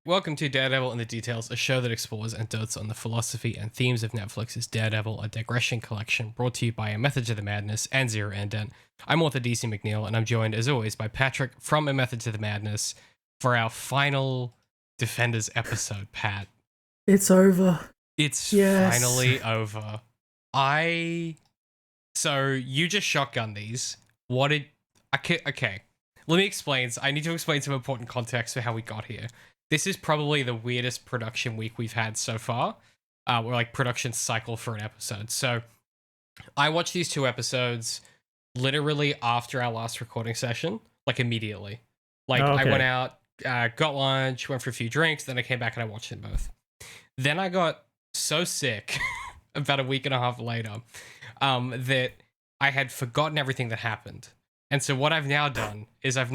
Welcome to Daredevil in the Details, a show that explores and dotes on the philosophy and themes of Netflix's Daredevil, a digression collection brought to you by A Method to the Madness and ZeroIndent. I'm author DC McNeil, and I'm joined, as always, by Patrick from A Method to the Madness for our final Defenders episode, Pat. It's over. It's Yes. finally over. So you just shotgun these. Okay. Let me explain. I need to explain some important context for how we got here. This is probably the weirdest production week we've had so far, or like production cycle for an episode. So I watched these two episodes literally after our last recording session, like immediately. I went out, got lunch, went for a few drinks, then I came back and I watched them both. Then I got so sick about a week and a half later that I had forgotten everything that happened. And so what I've now done is I've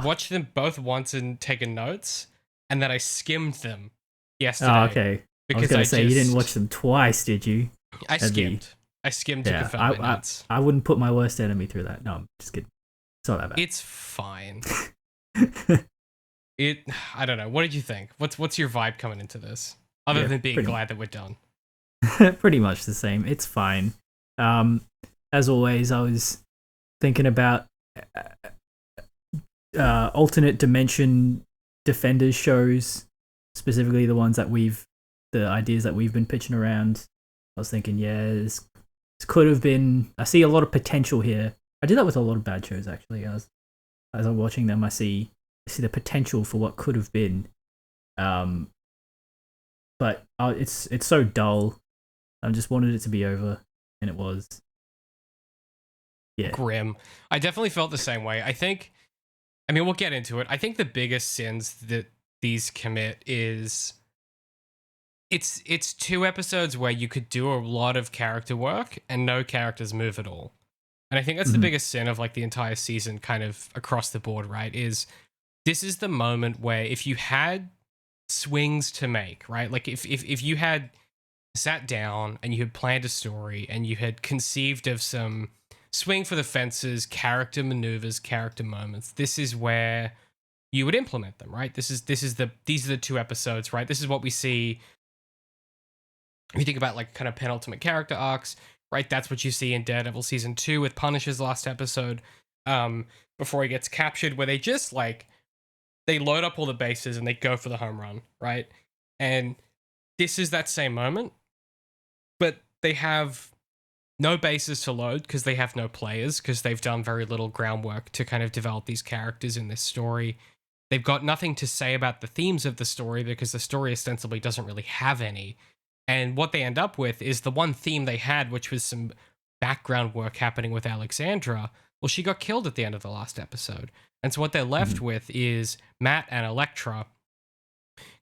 watched them both once and taken notes, and then I skimmed them yesterday. Oh, okay. Because I was going to say, you didn't watch them twice, did you? I skimmed to confirm my notes. I wouldn't put my worst enemy through that. No, I'm just kidding. It's not that bad. It's fine. I don't know. What did you think? What's your vibe coming into this? Other than being glad that we're done. Pretty much the same. It's fine. As always, I was thinking about alternate dimension Defenders shows, specifically the ones that the ideas that we've been pitching around. I was thinking, this could have been. I see a lot of potential here. I do that with a lot of bad shows, actually. As I'm watching them, I see the potential for what could have been. But it's so dull. I just wanted it to be over, and it was. Yeah. Grim. I definitely felt the same way. We'll get into it. I think the biggest sins that these commit is it's two episodes where you could do a lot of character work and no characters move at all. And I think that's the biggest sin of like the entire season kind of across the board, right? Is this is the moment where if you had swings to make, right? Like if you had sat down and you had planned a story and you had conceived of some swing for the fences, character maneuvers, character moments, this is where you would implement them, right? These are the two episodes, right? This is what we see. If you think about like kind of penultimate character arcs, right? That's what you see in Daredevil season 2 with Punisher's last episode, before he gets captured, where they just like they load up all the bases and they go for the home run, right? And this is that same moment, but they have no bases to load because they have no players, because they've done very little groundwork to kind of develop these characters in this story. They've got nothing to say about the themes of the story because the story ostensibly doesn't really have any. And what they end up with is the one theme they had, which was some background work happening with Alexandra. Well, she got killed at the end of the last episode. And so what they're left with is Matt and Elektra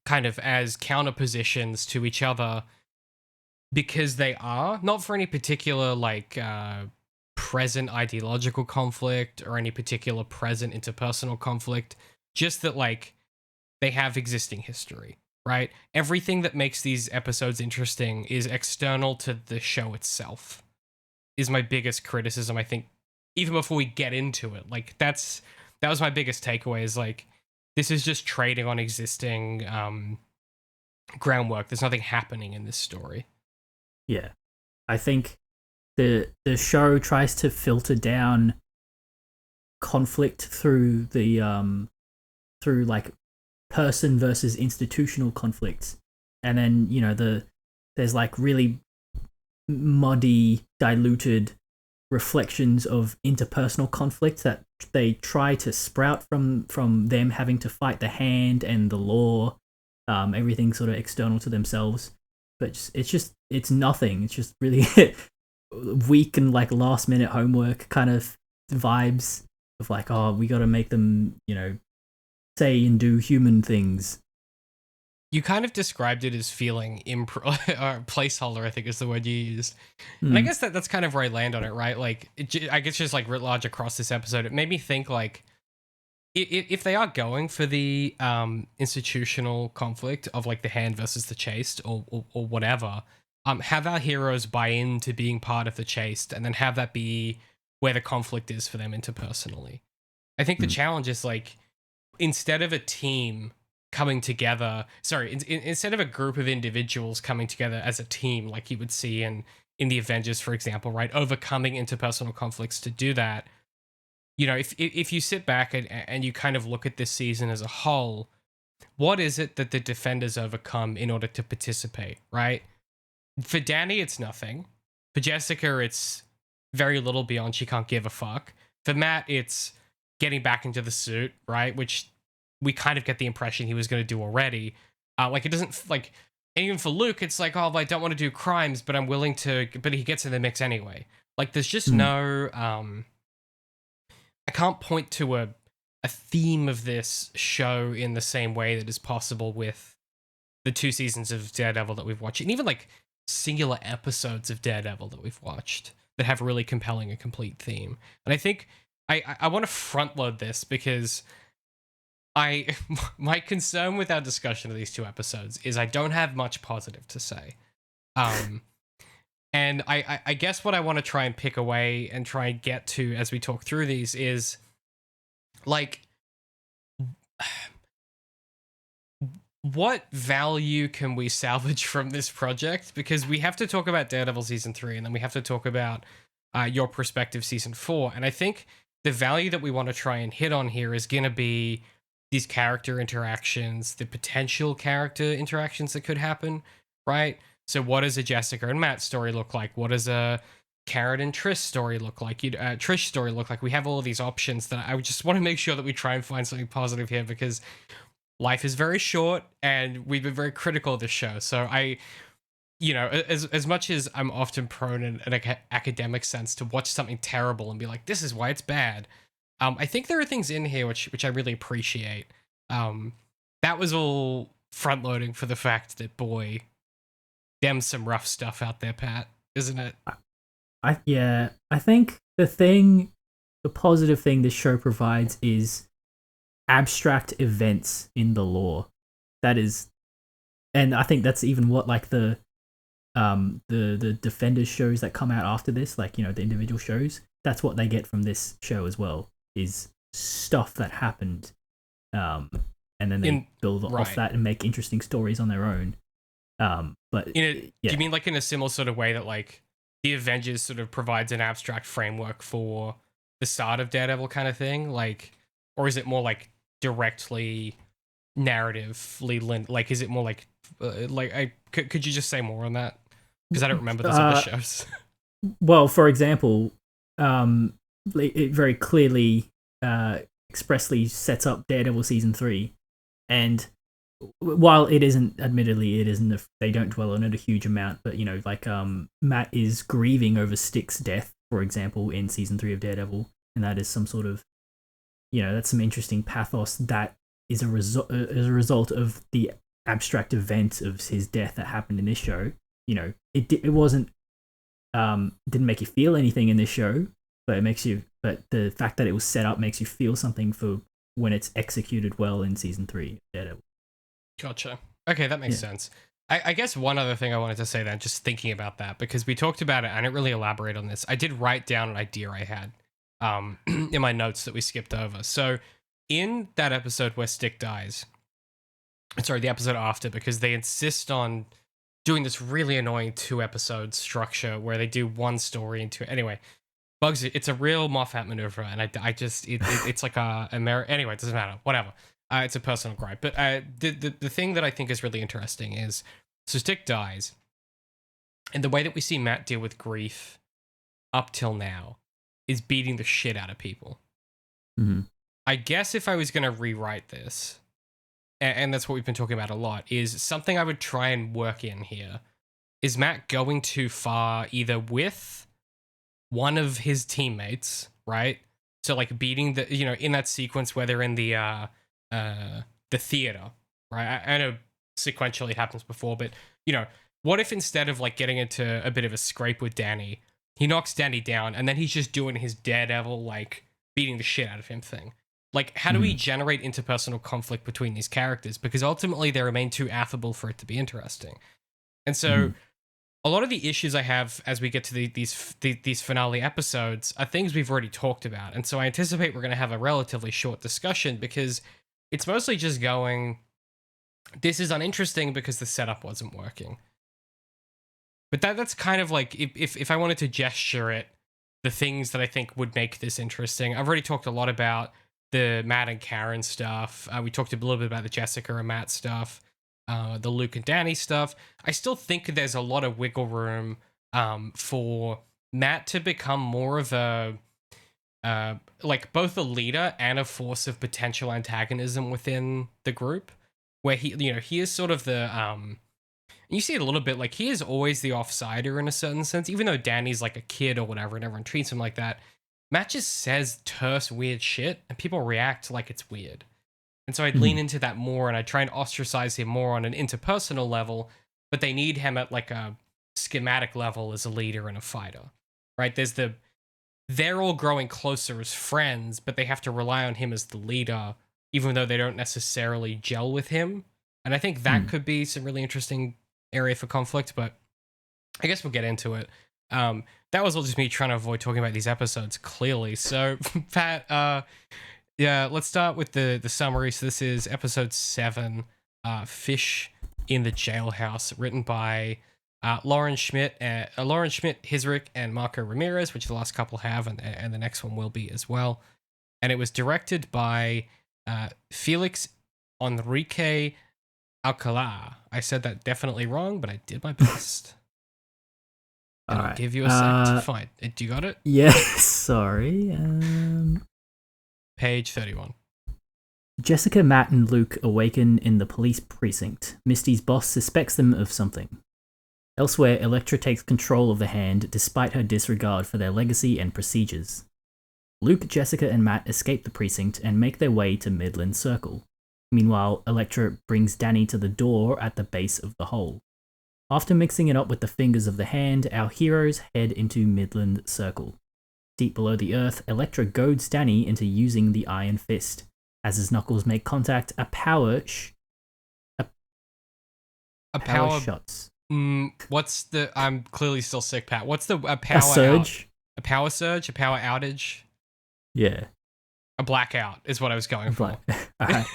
kind of as counterpositions to each other, because they are not for any particular like present ideological conflict or any particular present interpersonal conflict, just that like they have existing history, right? Everything that makes these episodes interesting is external to the show itself, is my biggest criticism. I think even before we get into it, like that was my biggest takeaway, is like this is just trading on existing groundwork. There's nothing happening in this story. Yeah, I think the show tries to filter down conflict through through like person versus institutional conflicts, and then there's like really muddy, diluted reflections of interpersonal conflict that they try to sprout from them having to fight the hand and the law, everything sort of external to themselves. But it's nothing. It's just really weak and like last minute homework kind of vibes of like, oh, we got to make them, say and do human things. You kind of described it as feeling placeholder, I think is the word you used. And I guess that's kind of where I land on it, right? Like, I guess just like writ large across this episode, it made me think like, if they are going for the institutional conflict of like the hand versus the chaste or whatever, have our heroes buy into being part of the chaste, and then have that be where the conflict is for them interpersonally. I think the challenge is like, instead of a team coming together. Sorry, instead of a group of individuals coming together as a team, like you would see in the Avengers, for example, right? Overcoming interpersonal conflicts to do that. You know, if you sit back and you kind of look at this season as a whole, what is it that the Defenders overcome in order to participate, right? For Danny, it's nothing. For Jessica, it's very little beyond she can't give a fuck. For Matt, it's getting back into the suit, right? Which we kind of get the impression he was going to do already. Like, it doesn't, like, and even for Luke, it's like, oh, I don't want to do crimes, but I'm willing to, but he gets in the mix anyway. Like, there's just no, I can't point to a theme of this show in the same way that is possible with the 2 seasons of Daredevil that we've watched, and even like singular episodes of Daredevil that we've watched that have a really compelling and complete theme. And I think I want to front load this because my concern with our discussion of these 2 episodes is I don't have much positive to say. And I guess what I want to try and pick away and try and get to as we talk through these is, like, what value can we salvage from this project? Because we have to talk about Daredevil Season 3, and then we have to talk about Your Perspective Season 4. And I think the value that we want to try and hit on here is going to be these character interactions, the potential character interactions that could happen, right? So what does a Jessica and Matt story look like? What does a Karen and Trish story look like? Trish story look like? We have all of these options that I just want to make sure that we try and find something positive here, because life is very short and we've been very critical of this show. So as much as I'm often prone in an academic sense to watch something terrible and be like, this is why it's bad, I think there are things in here which I really appreciate. That was all front loading for the fact that, boy, dem's some rough stuff out there, Pat, isn't it? I think the positive thing this show provides is abstract events in the lore. That is, and I think that's even what, like, the Defenders shows that come out after this, like, you know, the individual shows, that's what they get from this show as well, is stuff that happened, and then they build off that and make interesting stories on their own. But do you mean like in a similar sort of way that, like, the Avengers sort of provides an abstract framework for the start of Daredevil kind of thing, like, or is it more like directly narratively like, is it more like could you just say more on that, because I don't remember those other shows. Well, for example, it very clearly expressly sets up Daredevil Season 3, and while it isn't, admittedly, they don't dwell on it a huge amount, but, you know, like, Matt is grieving over Stick's death, for example, in Season 3 of Daredevil, and that is some sort of, you know, that's some interesting pathos that is a result of the abstract event of his death that happened in this show. You know, it wasn't, didn't make you feel anything in this show, but but the fact that it was set up makes you feel something for when it's executed well in Season 3 of Daredevil. Gotcha. Okay, that makes sense. I guess one other thing I wanted to say then, just thinking about that, because we talked about it, I didn't really elaborate on this. I did write down an idea I had in my notes that we skipped over. So in that episode where Stick dies, sorry, the episode after, because they insist on doing this really annoying 2-episode structure where they do one story into anyway. Bugsy, it's a real Moffat maneuver, and I just it's like anyway, it doesn't matter, whatever. It's a personal gripe, but the thing that I think is really interesting is, so Stick dies, and the way that we see Matt deal with grief up till now is beating the shit out of people. Mm-hmm. I guess if I was going to rewrite this, and that's what we've been talking about a lot, is something I would try and work in here. Is Matt going too far either with one of his teammates, right? So, like, beating the, you know, in that sequence where they're in the theater, right? I know sequentially it happens before, but, you know, what if instead of, like, getting into a bit of a scrape with Danny, he knocks Danny down and then he's just doing his Daredevil, like, beating the shit out of him thing? Like, how do we generate interpersonal conflict between these characters? Because ultimately they remain too affable for it to be interesting. And so a lot of the issues I have as we get to these finale episodes are things we've already talked about. And so I anticipate we're going to have a relatively short discussion, because it's mostly just going, this is uninteresting because the setup wasn't working. But that's kind of like, if I wanted to gesture it, the things that I think would make this interesting. I've already talked a lot about the Matt and Karen stuff. We talked a little bit about the Jessica and Matt stuff, the Luke and Danny stuff. I still think there's a lot of wiggle room for Matt to become more of a, like both a leader and a force of potential antagonism within the group, where he is sort of the, you see it a little bit, like he is always the offsider in a certain sense, even though Danny's like a kid or whatever and everyone treats him like that. Matt just says terse, weird shit and people react like it's weird. And so I'd lean into that more and I'd try and ostracize him more on an interpersonal level, but they need him at like a schematic level as a leader and a fighter, right? They're all growing closer as friends, but they have to rely on him as the leader, even though they don't necessarily gel with him. And I think that could be some really interesting area for conflict, but I guess we'll get into it. That was all just me trying to avoid talking about these episodes, clearly. So, Pat, yeah, let's start with the summary. So this is episode 7, Fish in the Jailhouse, written by Lauren Schmidt, Hisrick, and Marco Ramirez, which the last couple have, and the next one will be as well. And it was directed by Felix Enrique Alcala. I said that definitely wrong, but I did my best. And I'll give you a sec to find it. Do you got it? Yeah, sorry. Page 31. Jessica, Matt, and Luke awaken in the police precinct. Misty's boss suspects them of something. Elsewhere, Elektra takes control of the Hand despite her disregard for their legacy and procedures. Luke, Jessica, and Matt escape the precinct and make their way to Midland Circle. Meanwhile, Elektra brings Danny to the door at the base of the hole. After mixing it up with the fingers of the Hand, our heroes head into Midland Circle. Deep below the earth, Elektra goads Danny into using the Iron Fist. As his knuckles make contact, a power shots. What's the? I'm clearly still sick, Pat. What's the power? A surge. A power surge. A power outage. Yeah. A blackout is what I was going for. Alright.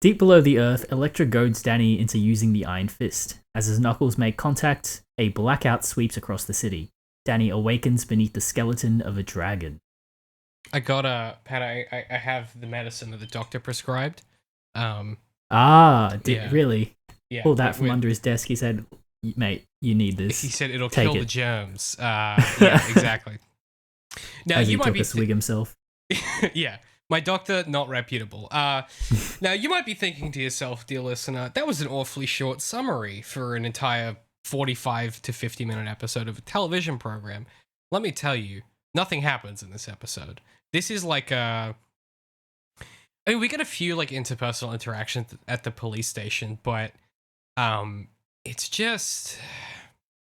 Deep below the earth, Elektra goads Danny into using the Iron Fist. As his knuckles make contact, a blackout sweeps across the city. Danny awakens beneath the skeleton of a dragon. I got Pat, I have the medicine that the doctor prescribed. Really? Yeah. Pulled that from under his desk. He said, mate, you need this. He said it'll Take kill it. the germs. Yeah, exactly. Now As you he might took be a swig himself. yeah. My doctor, not reputable. Now, you might be thinking to yourself, dear listener, that was an awfully short summary for an entire 45 to 50-minute episode of a television program. Let me tell you, nothing happens in this episode. This is like I mean, we get a few like interpersonal interactions at the police station, but it's just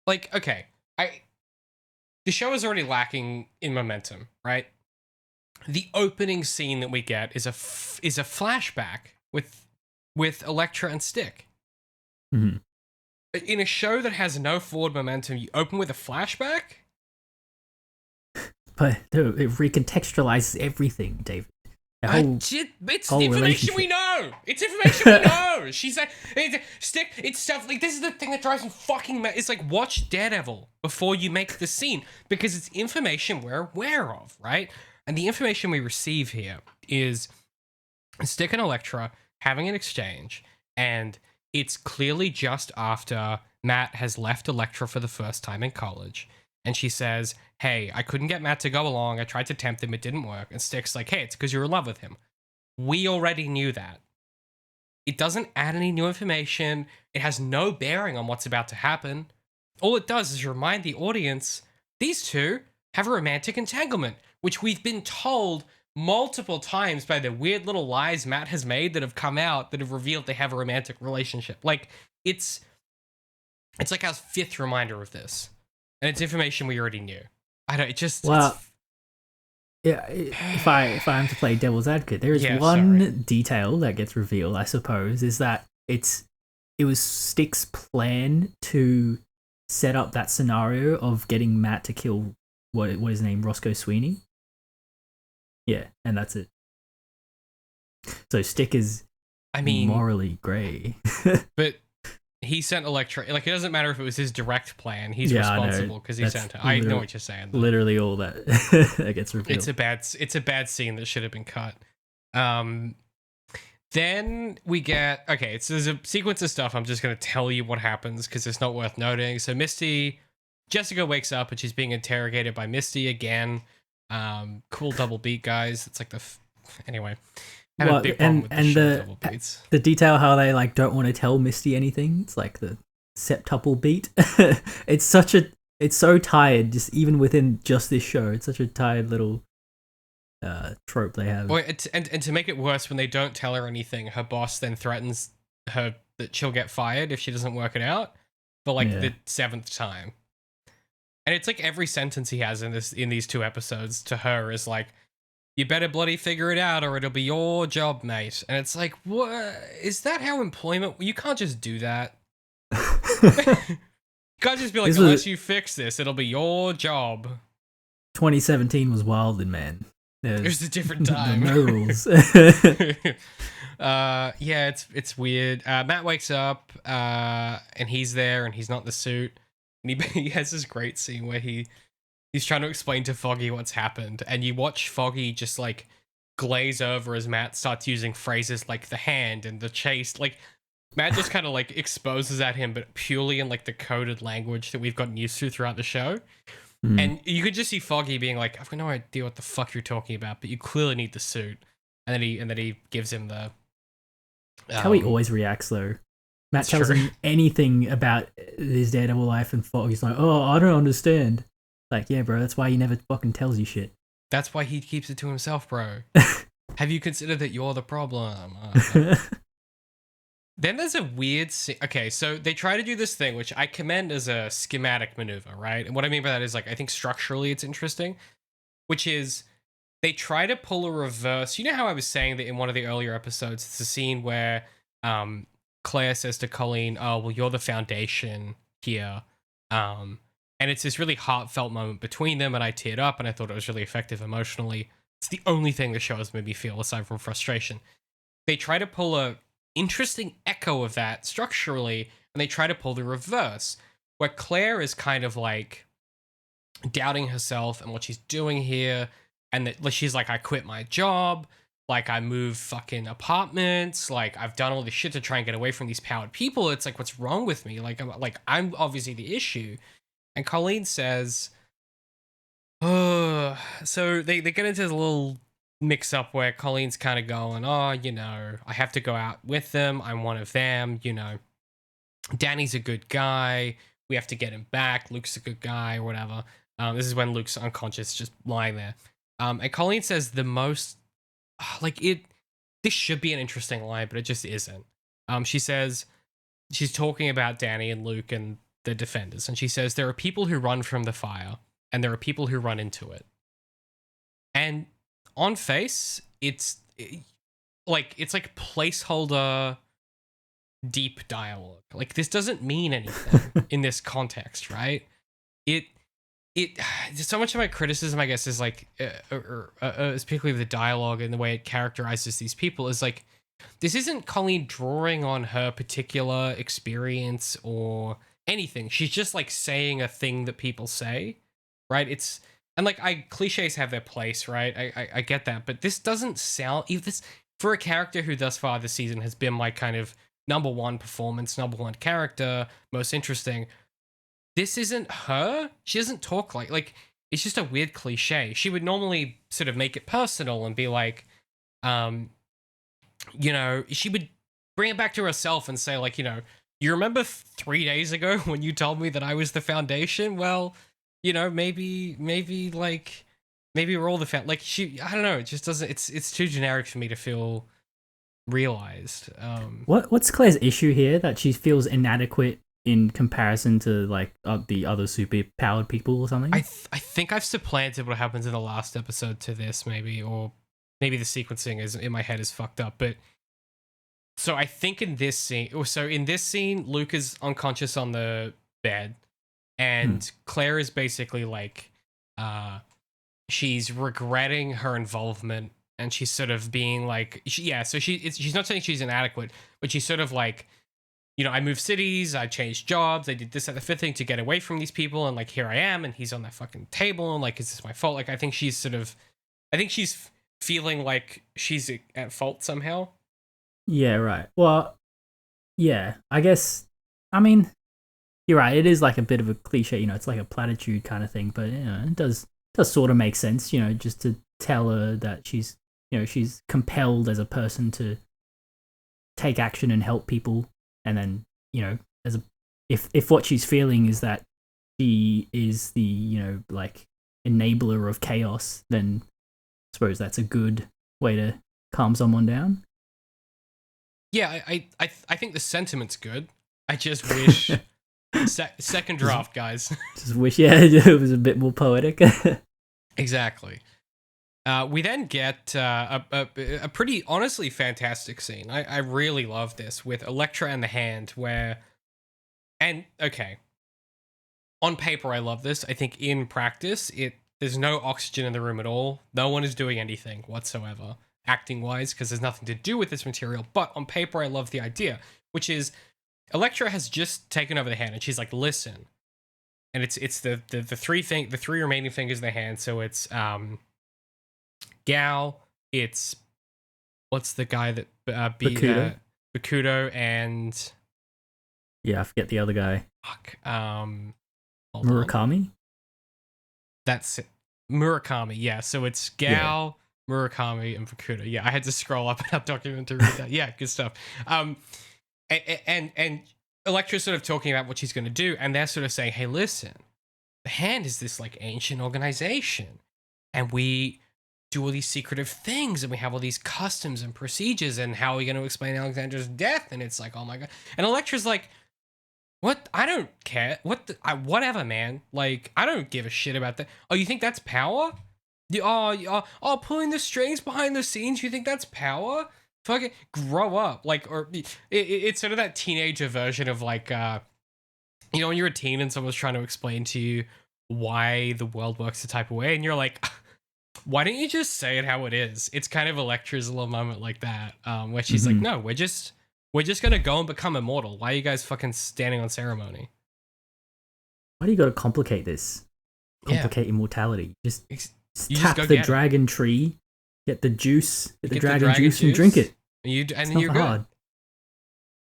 like, okay, the show is already lacking in momentum, right? The opening scene that we get is a flashback with Elektra and Stick. Mm-hmm. In a show that has no forward momentum, you open with a flashback? But it recontextualizes everything, David. It's information we know. It's information we know. She's like, Stick. It's stuff like this is the thing that drives me fucking mad. It's like, watch Daredevil before you make the scene because it's information we're aware of, right? And the information we receive here is Stick and Elektra having an exchange, and it's clearly just after Matt has left Elektra for the first time in college. And she says, hey, I couldn't get Matt to go along. I tried to tempt him. It didn't work. And Stick's like, hey, it's because you're in love with him. We already knew that. It doesn't add any new information. It has no bearing on what's about to happen. All it does is remind the audience these two have a romantic entanglement, which we've been told multiple times by the weird little lies Matt has made that have come out that have revealed they have a romantic relationship. Like, it's like our 5th reminder of this. And it's information we already knew. If I am to play devil's advocate, there is one detail that gets revealed, I suppose, is that it was Stick's plan to set up that scenario of getting Matt to kill what is his name, Roscoe Sweeney. Yeah, and that's it. So Stick is I mean, morally gray. but he sent Elektra. Like, it doesn't matter if it was his direct plan. He's Yeah, I know. responsible because he That's sent her. I know what you're saying, though. Literally all that that gets revealed. It's a bad scene that should have been cut. Then we get so there's a sequence of stuff. I'm just gonna tell you what happens because it's not worth noting. So Jessica wakes up and she's being interrogated by Misty again. Cool double beat, guys. It's like anyway. I have a big problem with the double beats. The detail how they like don't want to tell Misty anything. It's like the septuple beat. It's so tired. Just even within just this show, it's such a tired little trope they have. And to make it worse, when they don't tell her anything, her boss then threatens her that she'll get fired if she doesn't work it out for like the 7th time. And it's like every sentence he has in these 2 episodes to her is like, "You better bloody figure it out or it'll be your job, mate." And it's like, what? Is that how employment? You can't just do that. You can't just be like, unless you fix this, it'll be your job. 2017 was wild, man. It was a different time. No rules. Yeah, it's weird. Matt wakes up and he's there and he's not in the suit. And he has this great scene where he's trying to explain to Foggy what's happened, and you watch Foggy just like glaze over as Matt starts using phrases like the hand and the chase. Like, Matt just kind of like exposes at him, but purely in like the coded language that we've gotten used to throughout the show. And you could just see Foggy being like, "I've got no idea what the fuck you're talking about, but you clearly need the suit." And then he gives him the. How he always reacts though. Matt tells him anything about his Daredevil life, and Foggy's like, "Oh, I don't understand." Like, yeah, bro, that's why he never fucking tells you shit. That's why he keeps it to himself, bro. Have you considered that you're the problem? Then there's a weird okay, so they try to do this thing, which I commend as a schematic maneuver, right? And what I mean by that is, like, I think structurally it's interesting, which is they try to pull a reverse. You know how I was saying that in one of the earlier episodes, it's a scene where Claire says to Colleen, "Oh, well, you're the foundation here." And it's this really heartfelt moment between them, and I teared up, and I thought it was really effective emotionally. It's the only thing the show has made me feel, aside from frustration. They try to pull a interesting echo of that structurally, and they try to pull the reverse, where Claire is kind of like doubting herself and what she's doing here, and that she's like, "I quit my job, like I moved fucking apartments, like I've done all this shit to try and get away from these powered people. It's like, what's wrong with me? I'm obviously the issue." And Colleen says, "Oh," so they get into this little mix up where Colleen's kind of going, "Oh, you know, I have to go out with them. I'm one of them. You know, Danny's a good guy. We have to get him back. Luke's a good guy," or whatever. This is when Luke's unconscious, just lying there. And Colleen says the most, this should be an interesting line, but it just isn't. She says, she's talking about Danny and Luke and the Defenders, and she says, "There are people who run from the fire, and there are people who run into it." And on face, it's like placeholder deep dialogue. Like, this doesn't mean anything in this context, right? So much of my criticism, I guess, is like, particularly the dialogue and the way it characterizes these people, is like, this isn't Colleen drawing on her particular experience or anything. She's just like saying a thing that people say, right? And like, cliches have their place, right? I get that, but this doesn't sound, if this, for a character who thus far this season has been my kind of number one performance, number one character, most interesting, this isn't her. She doesn't talk like it's just a weird cliche. She would normally sort of make it personal and be like, you know, she would bring it back to herself and say, like, you know, "You remember 3 days ago when you told me that I was the foundation? Well, you know, maybe we're all the like, she, I don't know, it just doesn't, it's too generic for me to feel realized." What's Claire's issue here? That she feels inadequate in comparison to like the other super powered people or something? I think I've supplanted what happens in the last episode to this, maybe, or maybe the sequencing is in my head is fucked up. But so I think in this scene, Luke is unconscious on the bed, and Claire is basically like, she's regretting her involvement and she's sort of being like, she's not saying she's inadequate, but she's sort of like, I moved cities, I changed jobs, I did this, that, the fifth thing to get away from these people, and like here I am, and he's on that fucking table, and like, is this my fault? Like, I think she's feeling like she's at fault somehow. Yeah, right. Well, yeah, I guess. I mean, you're right. It is like a bit of a cliche, it's like a platitude kind of thing, but it does sort of make sense, just to tell her that she's compelled as a person to take action and help people. And then, if what she's feeling is that she is the, like enabler of chaos, then I suppose that's a good way to calm someone down. Yeah, I think the sentiment's good. I just wish second draft, guys. Just wish, it was a bit more poetic. Exactly. We then get a pretty, honestly, fantastic scene. I really love this with Elektra and the hand on paper, I love this. I think in practice, there's no oxygen in the room at all. No one is doing anything whatsoever, acting-wise, because there's nothing to do with this material. But on paper, I love the idea, which is Elektra has just taken over the hand, and she's like, listen. And it's the three remaining fingers of the hand, so it's Gal, it's what's the guy that Bakudo, and I forget the other guy. Fuck. Murakami? On. That's it. Murakami, yeah. So it's Gal, Murakami, and Bakudo. Yeah, I had to scroll up in our document to read that. Yeah, good stuff. And Elektra's sort of talking about what she's going to do, and they're sort of saying, hey, listen, the hand is this like ancient organization, and we do all these secretive things, and we have all these customs and procedures, and how are we going to explain Alexandra's death? And it's like, oh my god. And Elektra's like, what? I don't care. Whatever, man. Like, I don't give a shit about that. Oh, you think that's power? Pulling the strings behind the scenes, you think that's power? Fucking grow up. Like, or it's sort of that teenager version of like, when you're a teen and someone's trying to explain to you why the world works the type of way, and you're like, why don't you just say it how it is? It's kind of Elektra's little moment like that, where she's like, no, we're just gonna go and become immortal. Why are you guys fucking standing on ceremony? Why do you gotta complicate this? Complicate immortality. Just tap just the dragon tree, get the juice, get the dragon juice, and drink it. And then you're good. Hard.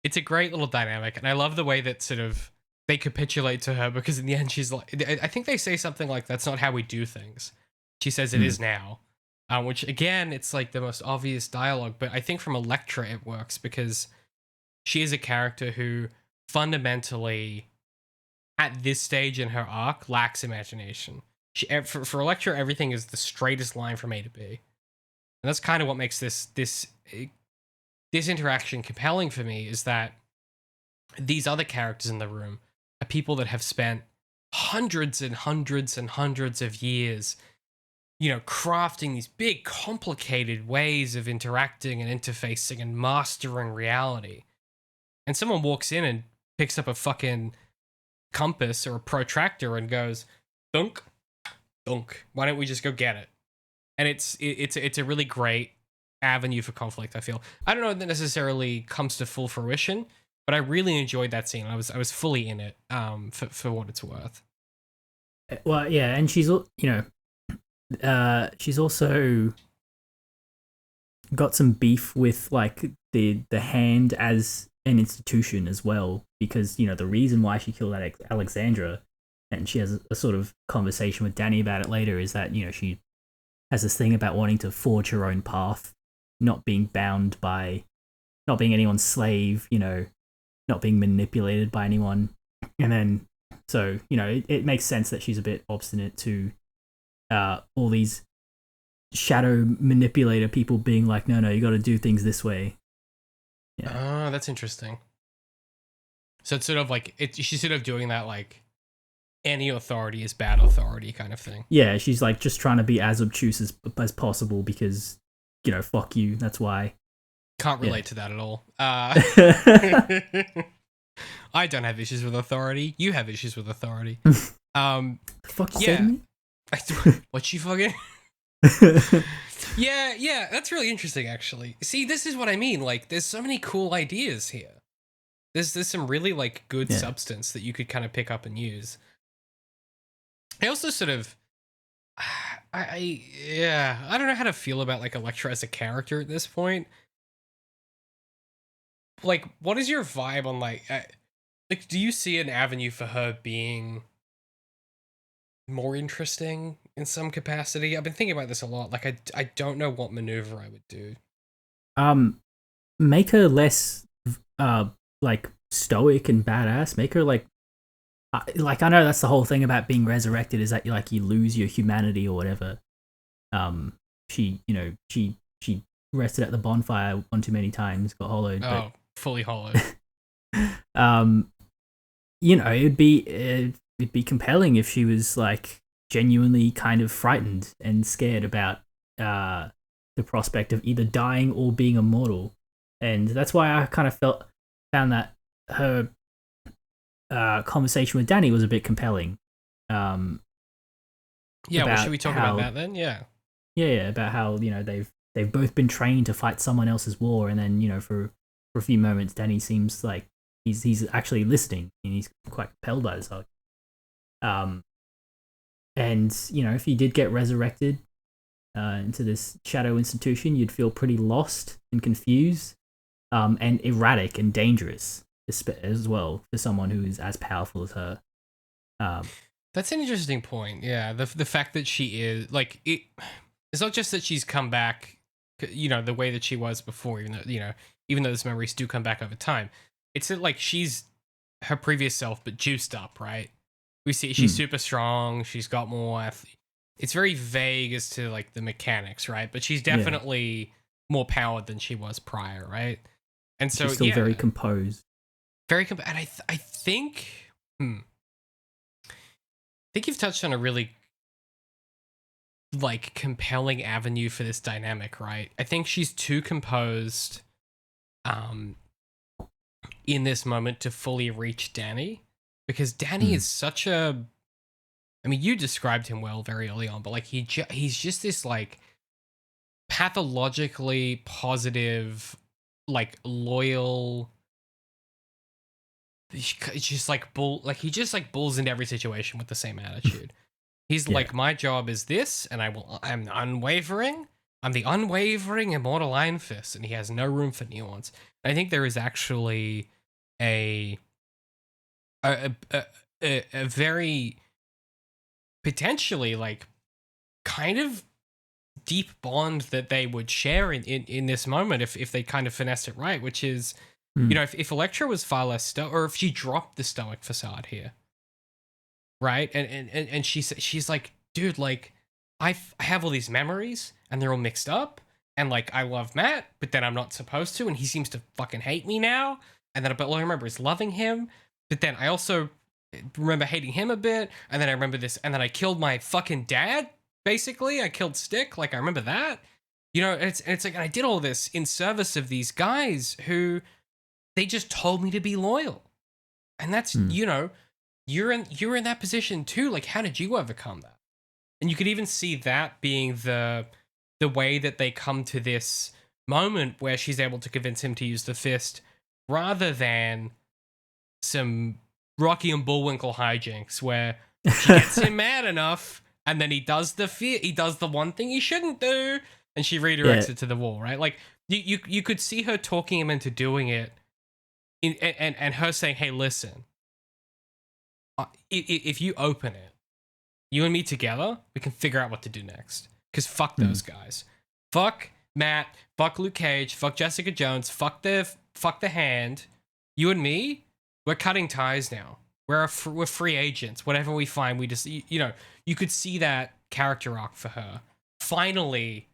It's a great little dynamic, and I love the way that sort of they capitulate to her, because in the end she's like, I think they say something like, that's not how we do things. She says it is now, which again, it's like the most obvious dialogue, but I think from Elektra it works because she is a character who fundamentally, at this stage in her arc, lacks imagination. For Elektra, everything is the straightest line from A to B, and that's kind of what makes this interaction compelling for me. Is that these other characters in the room are people that have spent hundreds and hundreds and hundreds of years, crafting these big, complicated ways of interacting and interfacing and mastering reality. And someone walks in and picks up a fucking compass or a protractor and goes, thunk, thunk. Why don't we just go get it? And it's a really great avenue for conflict, I feel. I don't know if that necessarily comes to full fruition, but I really enjoyed that scene. I was fully in it, for what it's worth. Well, yeah, and she's also got some beef with like the hand as an institution as well, because the reason why she killed Alexandra, and she has a sort of conversation with Danny about it later, is that she has this thing about wanting to forge her own path, not being bound by, not being anyone's slave, not being manipulated by anyone. And then so it makes sense that she's a bit obstinate to all these shadow manipulator people being like, no, you got to do things this way. Yeah. Oh, that's interesting. So it's sort of like she's sort of doing that like any authority is bad authority kind of thing. Yeah, she's like just trying to be as obtuse as possible because fuck you. That's why. Can't relate to that at all. I don't have issues with authority. You have issues with authority. The fuck you said to me? What she fucking? Yeah, that's really interesting, actually. See, this is what I mean. Like, there's so many cool ideas here. There's some really like good Yeah. substance that you could kind of pick up and use. I also sort of, I don't know how to feel about like Elektra as a character at this point. Like, what is your vibe on like, do you see an avenue for her being more interesting in some capacity? I've been thinking about this a lot. Like, I don't know what maneuver I would do. Make her less like stoic and badass. Make her like I know that's the whole thing about being resurrected, is that you lose your humanity or whatever. She rested at the bonfire one too many times, got hollowed. Oh, fully hollowed. It'd be compelling if she was like genuinely kind of frightened and scared about the prospect of either dying or being immortal. And that's why I kind of found that her conversation with Danny was a bit compelling. Yeah, well, should we talk about that then? Yeah. Yeah, about how they've both been trained to fight someone else's war, and then for a few moments, Danny seems like he's actually listening, and he's quite compelled by this argument. And if you did get resurrected into this shadow institution, you'd feel pretty lost and confused, and erratic and dangerous as well for someone who is as powerful as her. That's an interesting point. Yeah, the fact that she is like it. It's not just that she's come back, the way that she was before. Even though those memories do come back over time, it's like she's her previous self, but juiced up, right? We see she's super strong. She's got more. It's very vague as to like the mechanics, right? But she's definitely more powered than she was prior, right? And so she's still very composed. And I think, I think you've touched on a really like compelling avenue for this dynamic, right? I think she's too composed, in this moment to fully reach Danny, because Danny is such a. I mean, you described him well very early on, but like he's just this like pathologically positive, like loyal. It's just like he just like bulls into every situation with the same attitude. He's like, my job is this, and I'm unwavering. I'm the unwavering immortal Iron Fist, and he has no room for nuance. And I think there is actually a very potentially like kind of deep bond that they would share in this moment if they kind of finessed it right, which is, if Elektra was far less stoic, or if she dropped the stoic facade here, right? And she's like, dude, like I have all these memories and they're all mixed up, and like I love Matt, but then I'm not supposed to, and he seems to fucking hate me now. And then all I remember is loving him, but then I also remember hating him a bit, and then I remember this, and then I killed my fucking dad. Basically, I killed Stick. Like I remember that. It's like, and I did all this in service of these guys who they just told me to be loyal, and that's you're in that position too. Like, how did you overcome that? And you could even see that being the way that they come to this moment where she's able to convince him to use the fist rather than some Rocky and Bullwinkle hijinks where she gets him mad enough and then he does the one thing he shouldn't do, and she redirects it to the wall, right? Like you could see her talking him into doing it, and her saying, "Hey, listen, if you open it, you and me together, we can figure out what to do next. Because fuck those guys. Fuck Matt. Fuck Luke Cage. Fuck Jessica Jones. Fuck the Hand. You and me, we're cutting ties now. We're free agents. Whatever we find, we just you could see that character arc for her finally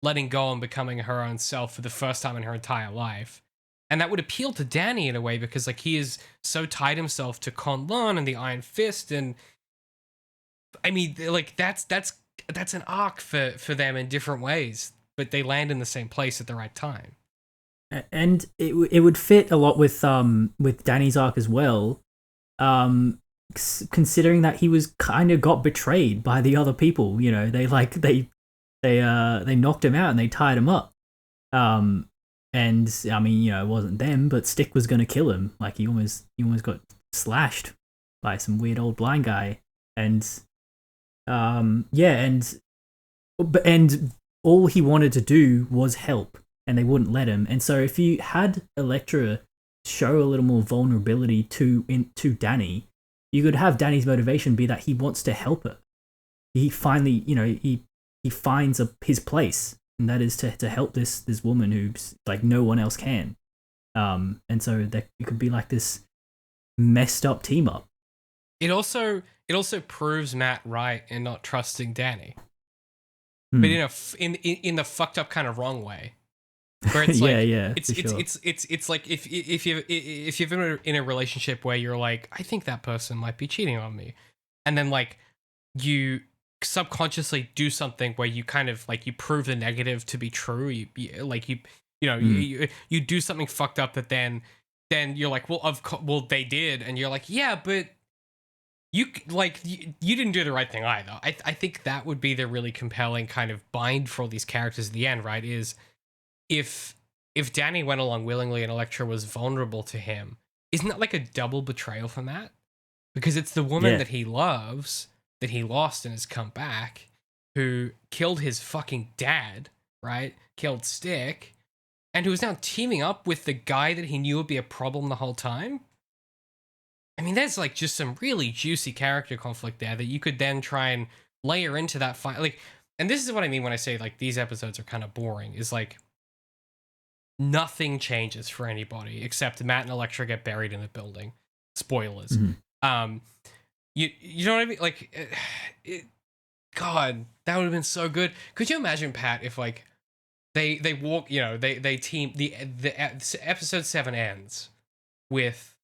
letting go and becoming her own self for the first time in her entire life. And that would appeal to Danny in a way, because like he is so tied himself to Kunlun and the Iron Fist, and I mean, like that's an arc for them in different ways, but they land in the same place at the right time. And it would fit a lot with Danny's arc as well, considering that he was kind of got betrayed by the other people. They they knocked him out and they tied him up. Um, and I mean, it wasn't them, but Stick was gonna kill him. Like he almost got slashed by some weird old blind guy, and yeah, and all he wanted to do was help, and they wouldn't let him. And so if you had Elektra show a little more vulnerability to Danny, you could have Danny's motivation be that he wants to help her. He finally, he finds his place, and that is to help this woman who's like no one else can. And so that it could be like this messed up team up. It also proves Matt right in not trusting Danny, but in the fucked up kind of wrong way, where it's like it's like if you've been in a relationship where you're like, I think that person might be cheating on me, and then like you subconsciously do something where you kind of like you prove the negative to be true. You do something fucked up that then you're like, well they did, and you're like, yeah, but you didn't do the right thing either. I think that would be the really compelling kind of bind for all these characters at the end, right? Is if Danny went along willingly and Elektra was vulnerable to him, isn't that like a double betrayal for Matt? Because it's the woman that he loves, that he lost and has come back, who killed his fucking dad, right? Killed Stick, and who is now teaming up with the guy that he knew would be a problem the whole time. I mean, there's like just some really juicy character conflict there that you could then try and layer into that fight. Like, and this is what I mean when I say like these episodes are kind of boring, is like nothing changes for anybody except Matt and Elektra get buried in a building. Spoilers. Mm-hmm. You know what I mean? Like, God, that would have been so good. Could you imagine, Pat, if like they walk, they team, the episode 7 ends with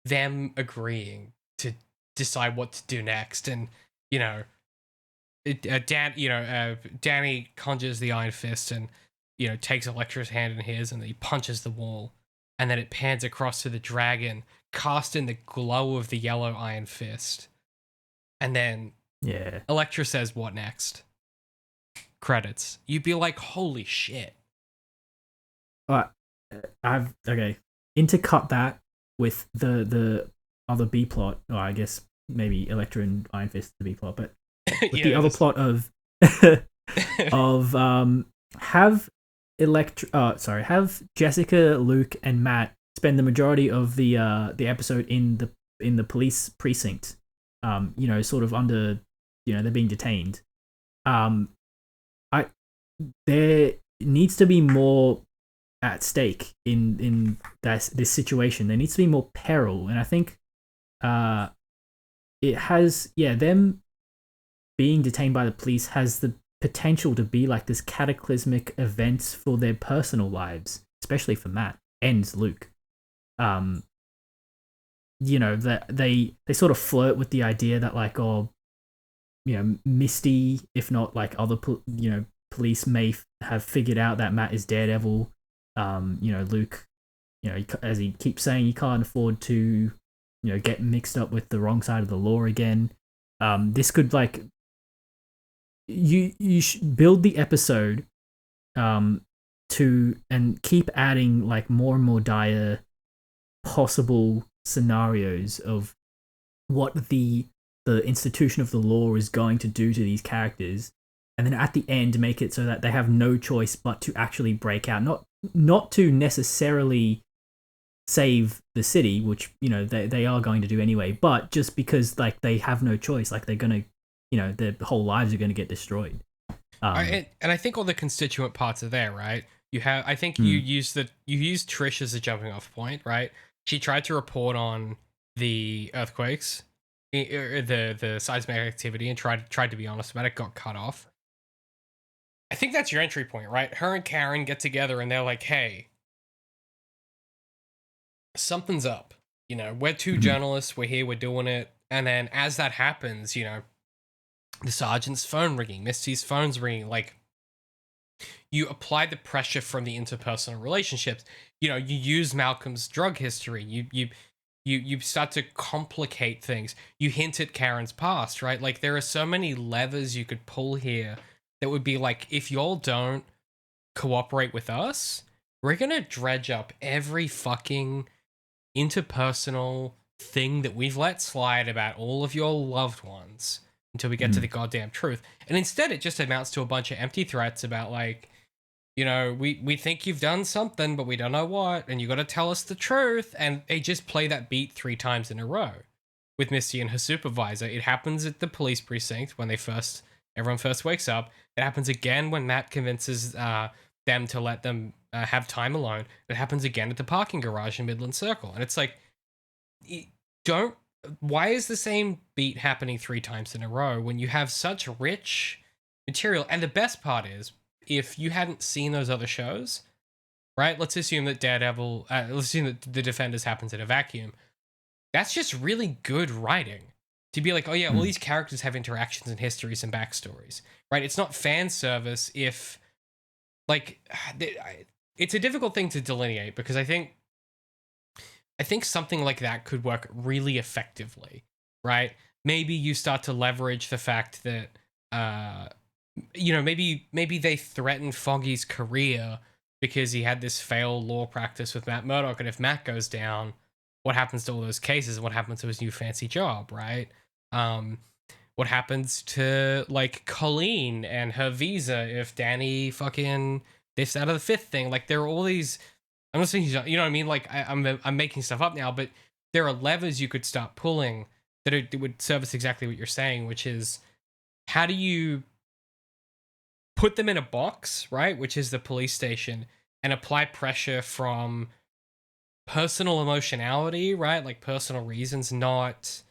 them agreeing to decide what to do next, and Danny conjures the Iron Fist and takes Elektra's hand in his, and then he punches the wall, and then it pans across to the dragon cast in the glow of the yellow Iron Fist, and then Elektra says, "What next?" Credits. You'd be like, "Holy shit!" Intercut that with the other B plot, or I guess maybe Elektra and Iron Fist the B plot, but with the other plot of have Jessica, Luke, and Matt spend the majority of the episode in the police precinct, sort of under, they're being detained. There needs to be more at stake in this situation. There needs to be more peril, and I think it has them being detained by the police has the potential to be like this cataclysmic event for their personal lives, especially for Matt and Luke. That they sort of flirt with the idea that like, Misty, if not like other police may have figured out that Matt is Daredevil. Luke, as he keeps saying, he can't afford to, get mixed up with the wrong side of the law again. This could like, you should build the episode, to and keep adding like more and more dire possible scenarios of what the institution of the law is going to do to these characters, and then at the end make it so that they have no choice but to actually break out, not to necessarily save the city, which they are going to do anyway, but just because like they have no choice, like they're gonna, their whole lives are going to get destroyed. And I think all the constituent parts are there, right? You have, I think you used Trish as a jumping off point, right? She tried to report on the earthquakes, the seismic activity, and tried to be honest about it, got cut off. I think that's your entry point, right? Her and Karen get together and they're like, hey, something's up. We're two journalists, we're here, we're doing it. And then as that happens, the sergeant's phone ringing, Misty's phone's ringing, like, you apply the pressure from the interpersonal relationships. You use Malcolm's drug history. You start to complicate things. You hint at Karen's past, right? Like, there are so many levers you could pull here that would be like, if y'all don't cooperate with us, we're gonna dredge up every fucking interpersonal thing that we've let slide about all of your loved ones until we get to the goddamn truth. And instead, it just amounts to a bunch of empty threats about, like, we think you've done something, but we don't know what, and you got to tell us the truth. And they just play that beat 3 times in a row with Misty and her supervisor. It happens at the police precinct when everyone first wakes up. It happens again when Matt convinces them to let them have time alone. It happens again at the parking garage in Midland Circle. And it's like, why is the same beat happening 3 times in a row when you have such rich material? And the best part is, if you hadn't seen those other shows, right? Let's assume that let's assume that The Defenders happens in a vacuum. That's just really good writing. To be like, oh yeah, all these characters have interactions and histories and backstories, right? It's not fan service if, like, it's a difficult thing to delineate, because I think something like that could work really effectively, right? Maybe you start to leverage the fact that, maybe they threaten Foggy's career because he had this failed law practice with Matt Murdock, and if Matt goes down, what happens to all those cases? What happens to his new fancy job, right? What happens to, like, Colleen and her visa if Danny fucking this out of the 5th thing? Like, there are all these. I'm not saying you know what I mean. Like, I'm making stuff up now, but there are levers you could start pulling that would service exactly what you're saying, which is, how do you put them in a box, right? Which is the police station, and apply pressure from personal emotionality, right? Like personal reasons, not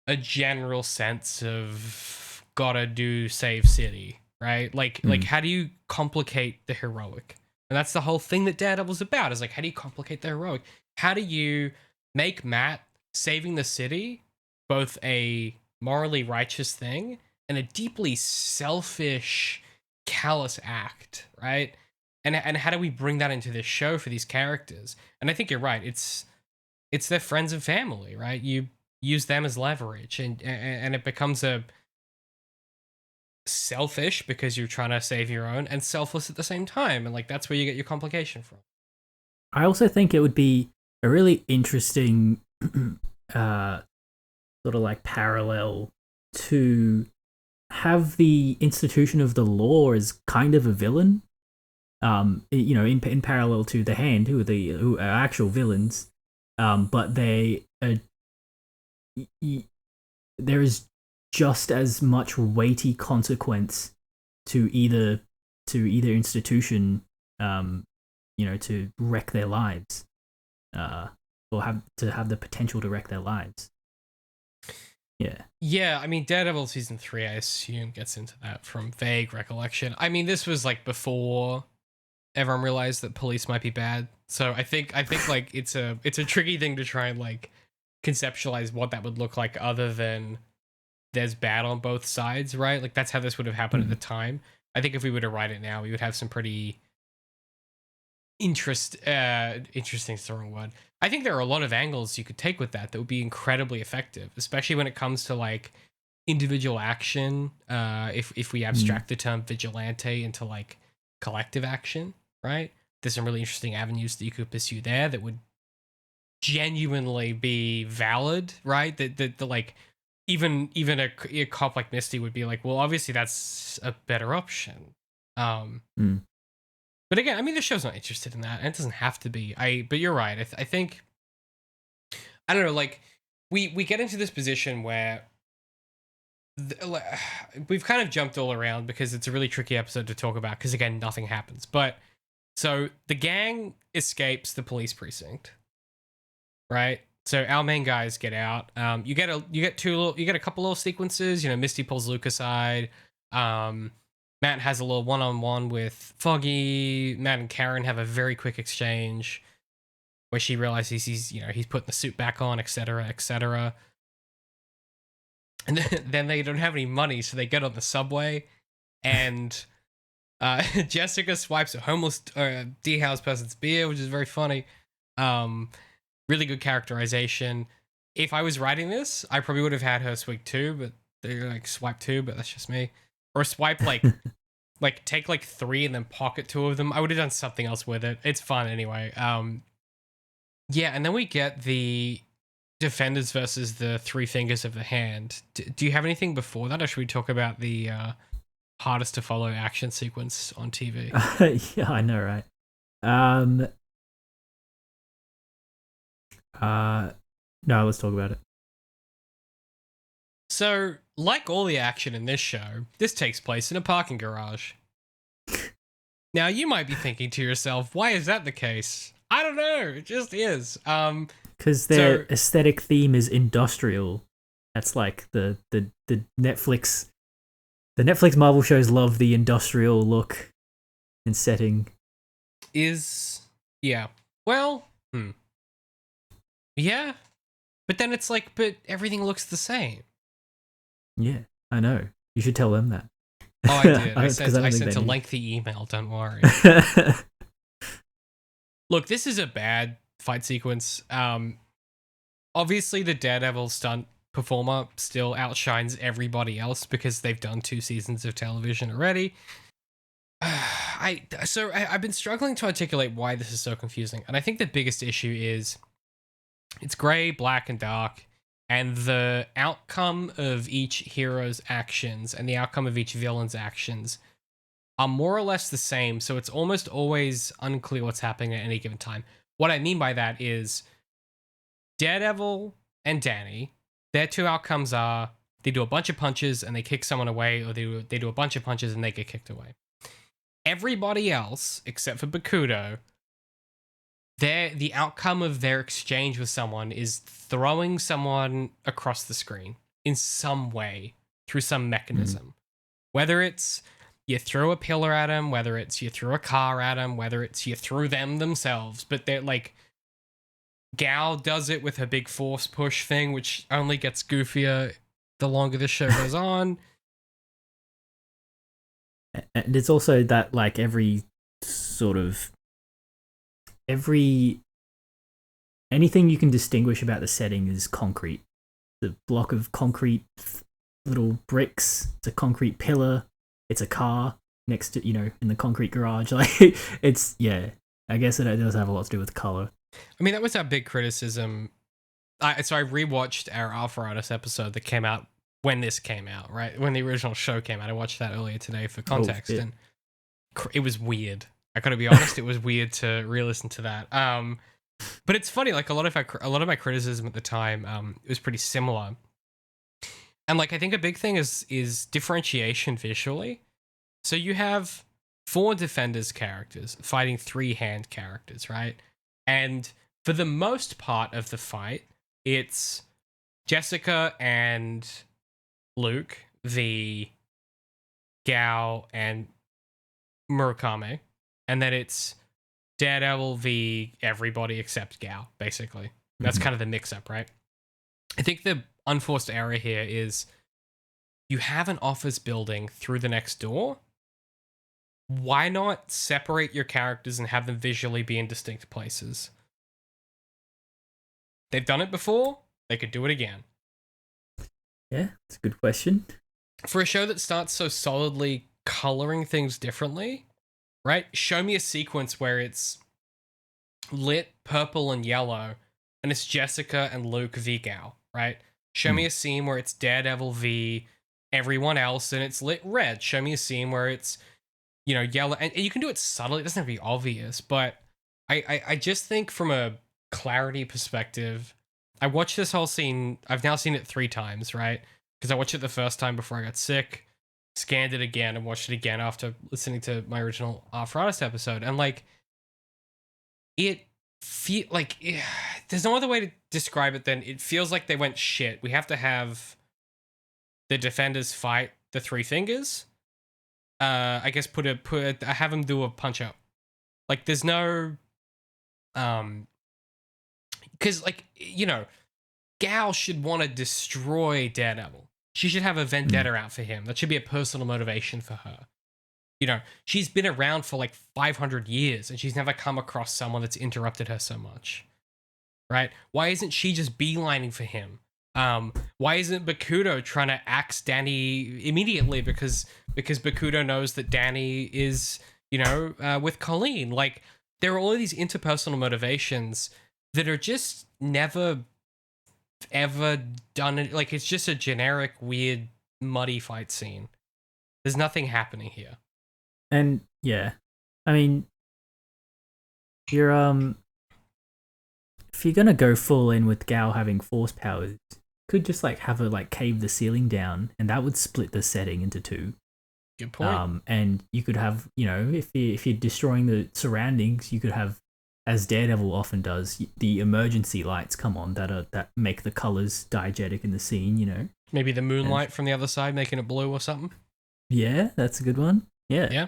a general sense of gotta do save city, right? Like how do you complicate the heroic? And that's the whole thing that Daredevil's about, is like, how do you complicate the heroic? How do you make Matt saving the city both a morally righteous thing and a deeply selfish, callous act, right? And how do we bring that into this show for these characters? And I think you're right. It's their friends and family, right? You use them as leverage, and it becomes a selfish because you're trying to save your own, and selfless at the same time, and like that's where you get your complication from. I also think it would be a really interesting sort of like parallel to have the institution of the law as kind of a villain. In parallel to the Hand, who are actual villains, but they are, there is just as much weighty consequence to either institution, to wreck their lives, or have the potential to wreck their lives. Yeah. I mean, Daredevil season 3, I assume, gets into that from vague recollection. I mean, this was like before everyone realized that police might be bad, so I think like it's a tricky thing to try and like conceptualize what that would look like, other than there's bad on both sides, right? Like that's how this would have happened at the time. I think if we were to write it now, we would have some pretty interesting's the wrong word. I think there are a lot of angles you could take with that would be incredibly effective, especially when it comes to like individual action. If we abstract the term vigilante into like collective action, right? There's some really interesting avenues that you could pursue there that would genuinely be valid, right? That like even a cop like Misty would be like, well, obviously that's a better option. But again, I mean, the show's not interested in that, and it doesn't have to be. But you're right. I think, I don't know, like we get into this position where we've kind of jumped all around because it's a really tricky episode to talk about, because again, nothing happens. But so the gang escapes the police precinct, right? So our main guys get out. You get a couple little sequences. Misty pulls Luke aside. Matt has a little one-on-one with Foggy. Matt and Karen have a very quick exchange where she realizes he's putting the suit back on, etc., etc. And then they don't have any money, so they get on the subway, and Jessica swipes a homeless D-house person's beer, which is very funny. Really good characterization. If I was writing this, I probably would have had her swig too, but they're like swipe too, but that's just me. or swipe like take like 3 and then pocket 2 of them. I would have done something else with it. It's fun anyway. Yeah, and then we get the defenders versus the 3 fingers of the hand. Do you have anything before that, or should we talk about the hardest to follow action sequence on TV? Yeah, I know, right? No, let's talk about it. So, like all the action in this show, this takes place in a parking garage. Now, you might be thinking to yourself, why is that the case? I don't know, it just is. Because their aesthetic theme is industrial. That's like the Netflix Marvel shows love the industrial look and setting. Yeah. Well, yeah. But then it's like, but everything looks the same. Yeah, I know. You should tell them that. Oh, I did. I sent a lengthy email, don't worry. Look, this is a bad fight sequence. Obviously, the Daredevil stunt performer still outshines everybody else because they've done 2 seasons of television already. I've been struggling to articulate why this is so confusing, and I think the biggest issue is it's gray, black, and dark, and the outcome of each hero's actions and the outcome of each villain's actions are more or less the same, so it's almost always unclear what's happening at any given time. What I mean by that is Daredevil and Danny, their 2 outcomes are they do a bunch of punches and they kick someone away, or they do a bunch of punches and they get kicked away. Everybody else, except for Bakudo, the outcome of their exchange with someone is throwing someone across the screen in some way through some mechanism. Whether it's you throw a pillar at them, whether it's you throw a car at them, whether it's you threw them themselves. But they're like, Gal does it with her big force push thing, which only gets goofier the longer the show goes on. And it's also that like every anything you can distinguish about the setting is concrete. The block of concrete little bricks, it's a concrete pillar, it's a car next to, in the concrete garage. Like it's, yeah, I guess it does have a lot to do with color. I mean, that was our big criticism. So I rewatched our Arthritis episode that came out when this came out, right? When the original show came out. I watched that earlier today for context, and it was weird. I gotta be honest, it was weird to re-listen to that. But it's funny, like a lot of my criticism at the time, it was pretty similar. And like I think a big thing is differentiation visually. So you have 4 Defenders characters fighting 3 hand characters, right? And for the most part of the fight, it's Jessica and Luke v. Gao and Murakami. And then it's Daredevil v. everybody except Gao, basically. That's kind of the mix-up, right? I think the unforced error here is you have an office building through the next door. Why not separate your characters and have them visually be in distinct places? They've done it before. They could do it again. Yeah, it's a good question. For a show that starts so solidly coloring things differently, right? Show me a sequence where it's lit purple and yellow, and it's Jessica and Luke v. Gao, right? Show me a scene where it's Daredevil v. everyone else, and it's lit red. Show me a scene where it's, yellow. And you can do it subtly. It doesn't have to be obvious, but I just think from a clarity perspective, I watched this whole scene. I've now seen it 3 times, right? Because I watched it the first time before I got sick, scanned it again, and watched it again after listening to my original Arthritis episode. And like, there's no other way to describe it than it feels like they went, shit, we have to have the Defenders fight the 3 fingers. I guess have them do a punch up. Like there's no, because like, Gal should want to destroy Daredevil. She should have a vendetta out for him. That should be a personal motivation for her. She's been around for like 500 years and she's never come across someone that's interrupted her so much. Right? Why isn't she just beelining for him? Why isn't Bakudo trying to axe Danny immediately because Bakudo knows that Danny is, with Colleen? Like, there are all of these interpersonal motivations that are just never ever done it. Like, it's just a generic, weird, muddy fight scene. There's nothing happening here. And yeah, I mean, you're if you're gonna go full in with Gao having force powers, you could just like have her like cave the ceiling down, and that would split the setting into two. Good point. And you could have, if you're destroying the surroundings, you could have, as Daredevil often does, the emergency lights come on that make the colors diegetic in the scene. Maybe the moonlight from the other side making it blue or something. Yeah, that's a good one. Yeah. Yeah.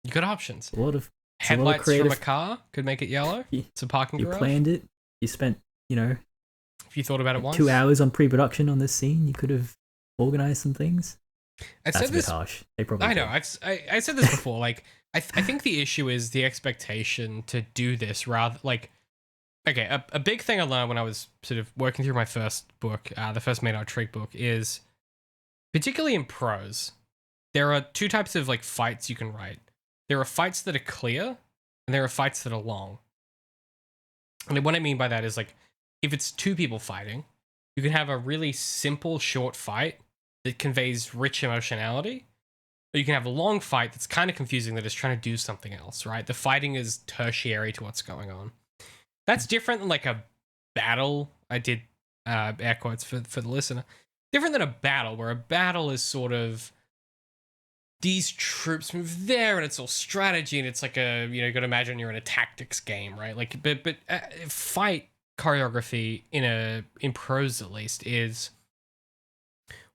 Good options. A lot of headlights creative... from a car could make it yellow. It's a parking garage. You planned it. You spent, if you thought about it once, 2 hours on pre-production on this scene, you could have organized some things. That's a bit harsh. They probably. I know. I said this before. Like, I think the issue is the expectation to do this rather like. Okay, a big thing I learned when I was sort of working through my first book, the first Main Art Trick book, is particularly in prose, there are two types of like fights you can write. There are fights that are clear, and there are fights that are long. And what I mean by that is like, if it's two people fighting, you can have a really simple, short fight that conveys rich emotionality. Or you can have a long fight that's kind of confusing that is trying to do something else, right? The fighting is tertiary to what's going on. That's different than like a battle. I did air quotes for the listener. Different than a battle, where a battle is sort of these troops move there and it's all strategy and it's like you got to imagine you're in a tactics game, right? Like, but fight choreography in prose at least is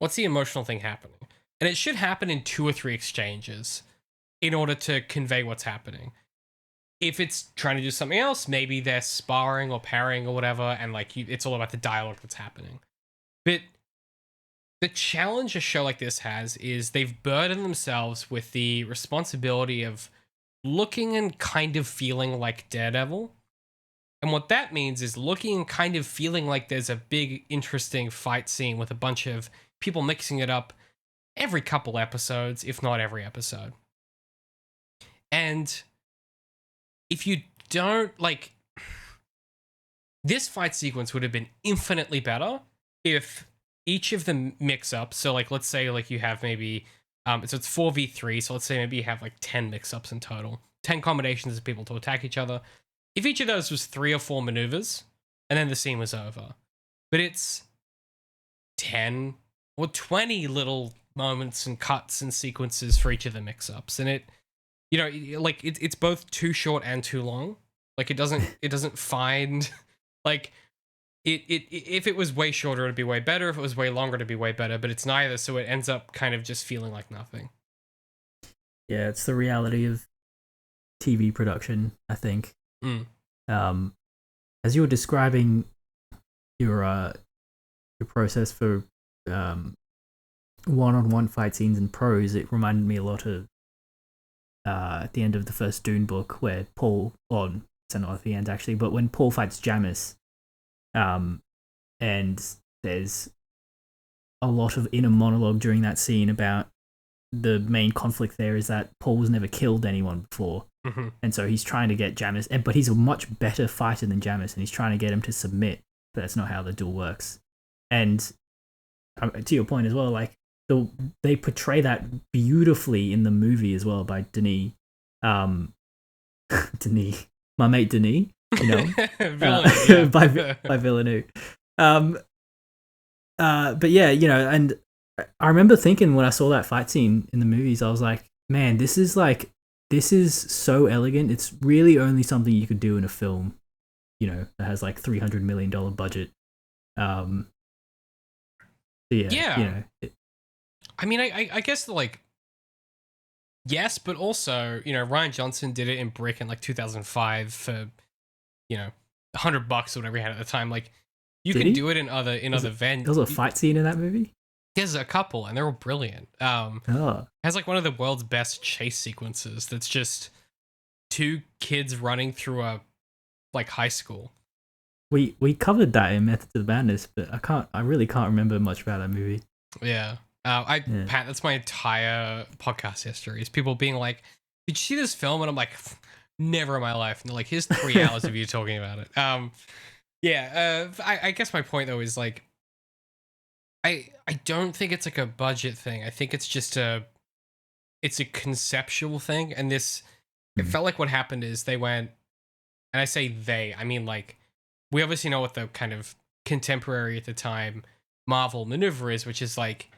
what's the emotional thing happening, and it should happen in 2 or 3 exchanges in order to convey what's happening. If it's trying to do something else, maybe they're sparring or parrying or whatever, and like it's all about the dialogue that's happening. But the challenge a show like this has is they've burdened themselves with the responsibility of looking and kind of feeling like Daredevil. And what that means is looking and kind of feeling like there's a big, interesting fight scene with a bunch of people mixing it up every couple episodes, if not every episode. And if you don't, like, this fight sequence would have been infinitely better if each of the mix-ups, so like let's say like you have maybe so it's 4v3, so let's say maybe you have like 10 mix-ups in total, 10 combinations of people to attack each other. If each of those was 3 or 4 maneuvers, and then the scene was over. But it's 10 or 20 little moments and cuts and sequences for each of the mix-ups, and it, like it's both too short and too long. Like it doesn't find like if it was way shorter, it'd be way better. If it was way longer, it'd be way better. But it's neither, so it ends up kind of just feeling like nothing. Yeah, it's the reality of TV production, I think. As you were describing your process for one-on-one fight scenes in prose, it reminded me a lot of at the end of the first Dune book, where Paul, it's not at the end actually, but when Paul fights Jamis. And there's a lot of inner monologue during that scene about the main conflict there is that Paul's never killed anyone before. Mm-hmm. And so he's trying to get Jamis, but he's a much better fighter than Jamis, and he's trying to get him to submit, but that's not how the duel works. And to your point as well, like they portray that beautifully in the movie as well by Denis. Denis, my mate Denis. Villainy, by Villainy. But yeah, and I remember thinking when I saw that fight scene in the movies, I was like, man, this is so elegant. It's really only something you could do in a film, that has like $300 million budget. Yeah. I mean, I guess like, yes, but also, Ryan Johnson did it in Brick in like 2005 for, $100 or whatever he had at the time. Like, you can do it in other venues. There was a fight scene in that movie? There's a couple, and they're all brilliant. It has like one of the world's best chase sequences that's just 2 kids running through a like high school. We covered that in Method to the Madness, but I really can't remember much about that movie. Yeah. Pat, that's my entire podcast history. Is people being like, "Did you see this film?" And I'm like, "Never in my life." And they're like, "Here's 3 hours of you talking about it." I guess my point though is like, I don't think it's like a budget thing. I think it's just it's a conceptual thing. And this, it felt like what happened is they went, and I say they, I mean like, we obviously know what the kind of contemporary at the time Marvel maneuver is, which is like,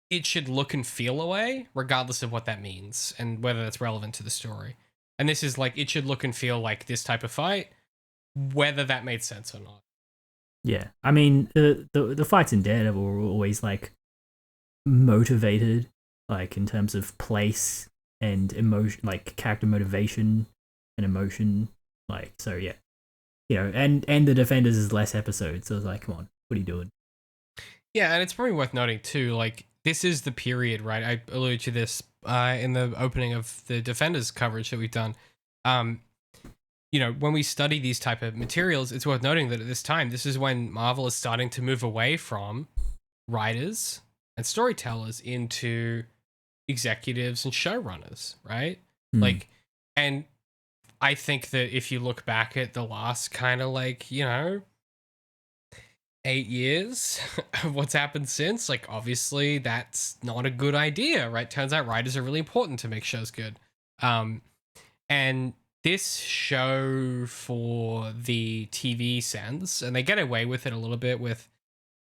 it should look and feel a way, regardless of what that means and whether that's relevant to the story. And this is like, it should look and feel like this type of fight, whether that made sense or not. Yeah, I mean the fights in Daredevil were always like motivated, like in terms of place and emotion, like character motivation and emotion. Like so, yeah, and the Defenders is less episodes, so it's like, come on, what are you doing? Yeah, and it's probably worth noting too, like, this is the period, right? I alluded to this in the opening of the Defenders coverage that we've done. When we study these type of materials, it's worth noting that at this time, this is when Marvel is starting to move away from writers and storytellers into executives and showrunners, right? Like, and I think that if you look back at the last kind of like, 8 years of what's happened since, like, obviously that's not a good idea, right? Turns out writers are really important to make shows good. And this show for the TV sense, and they get away with it a little bit with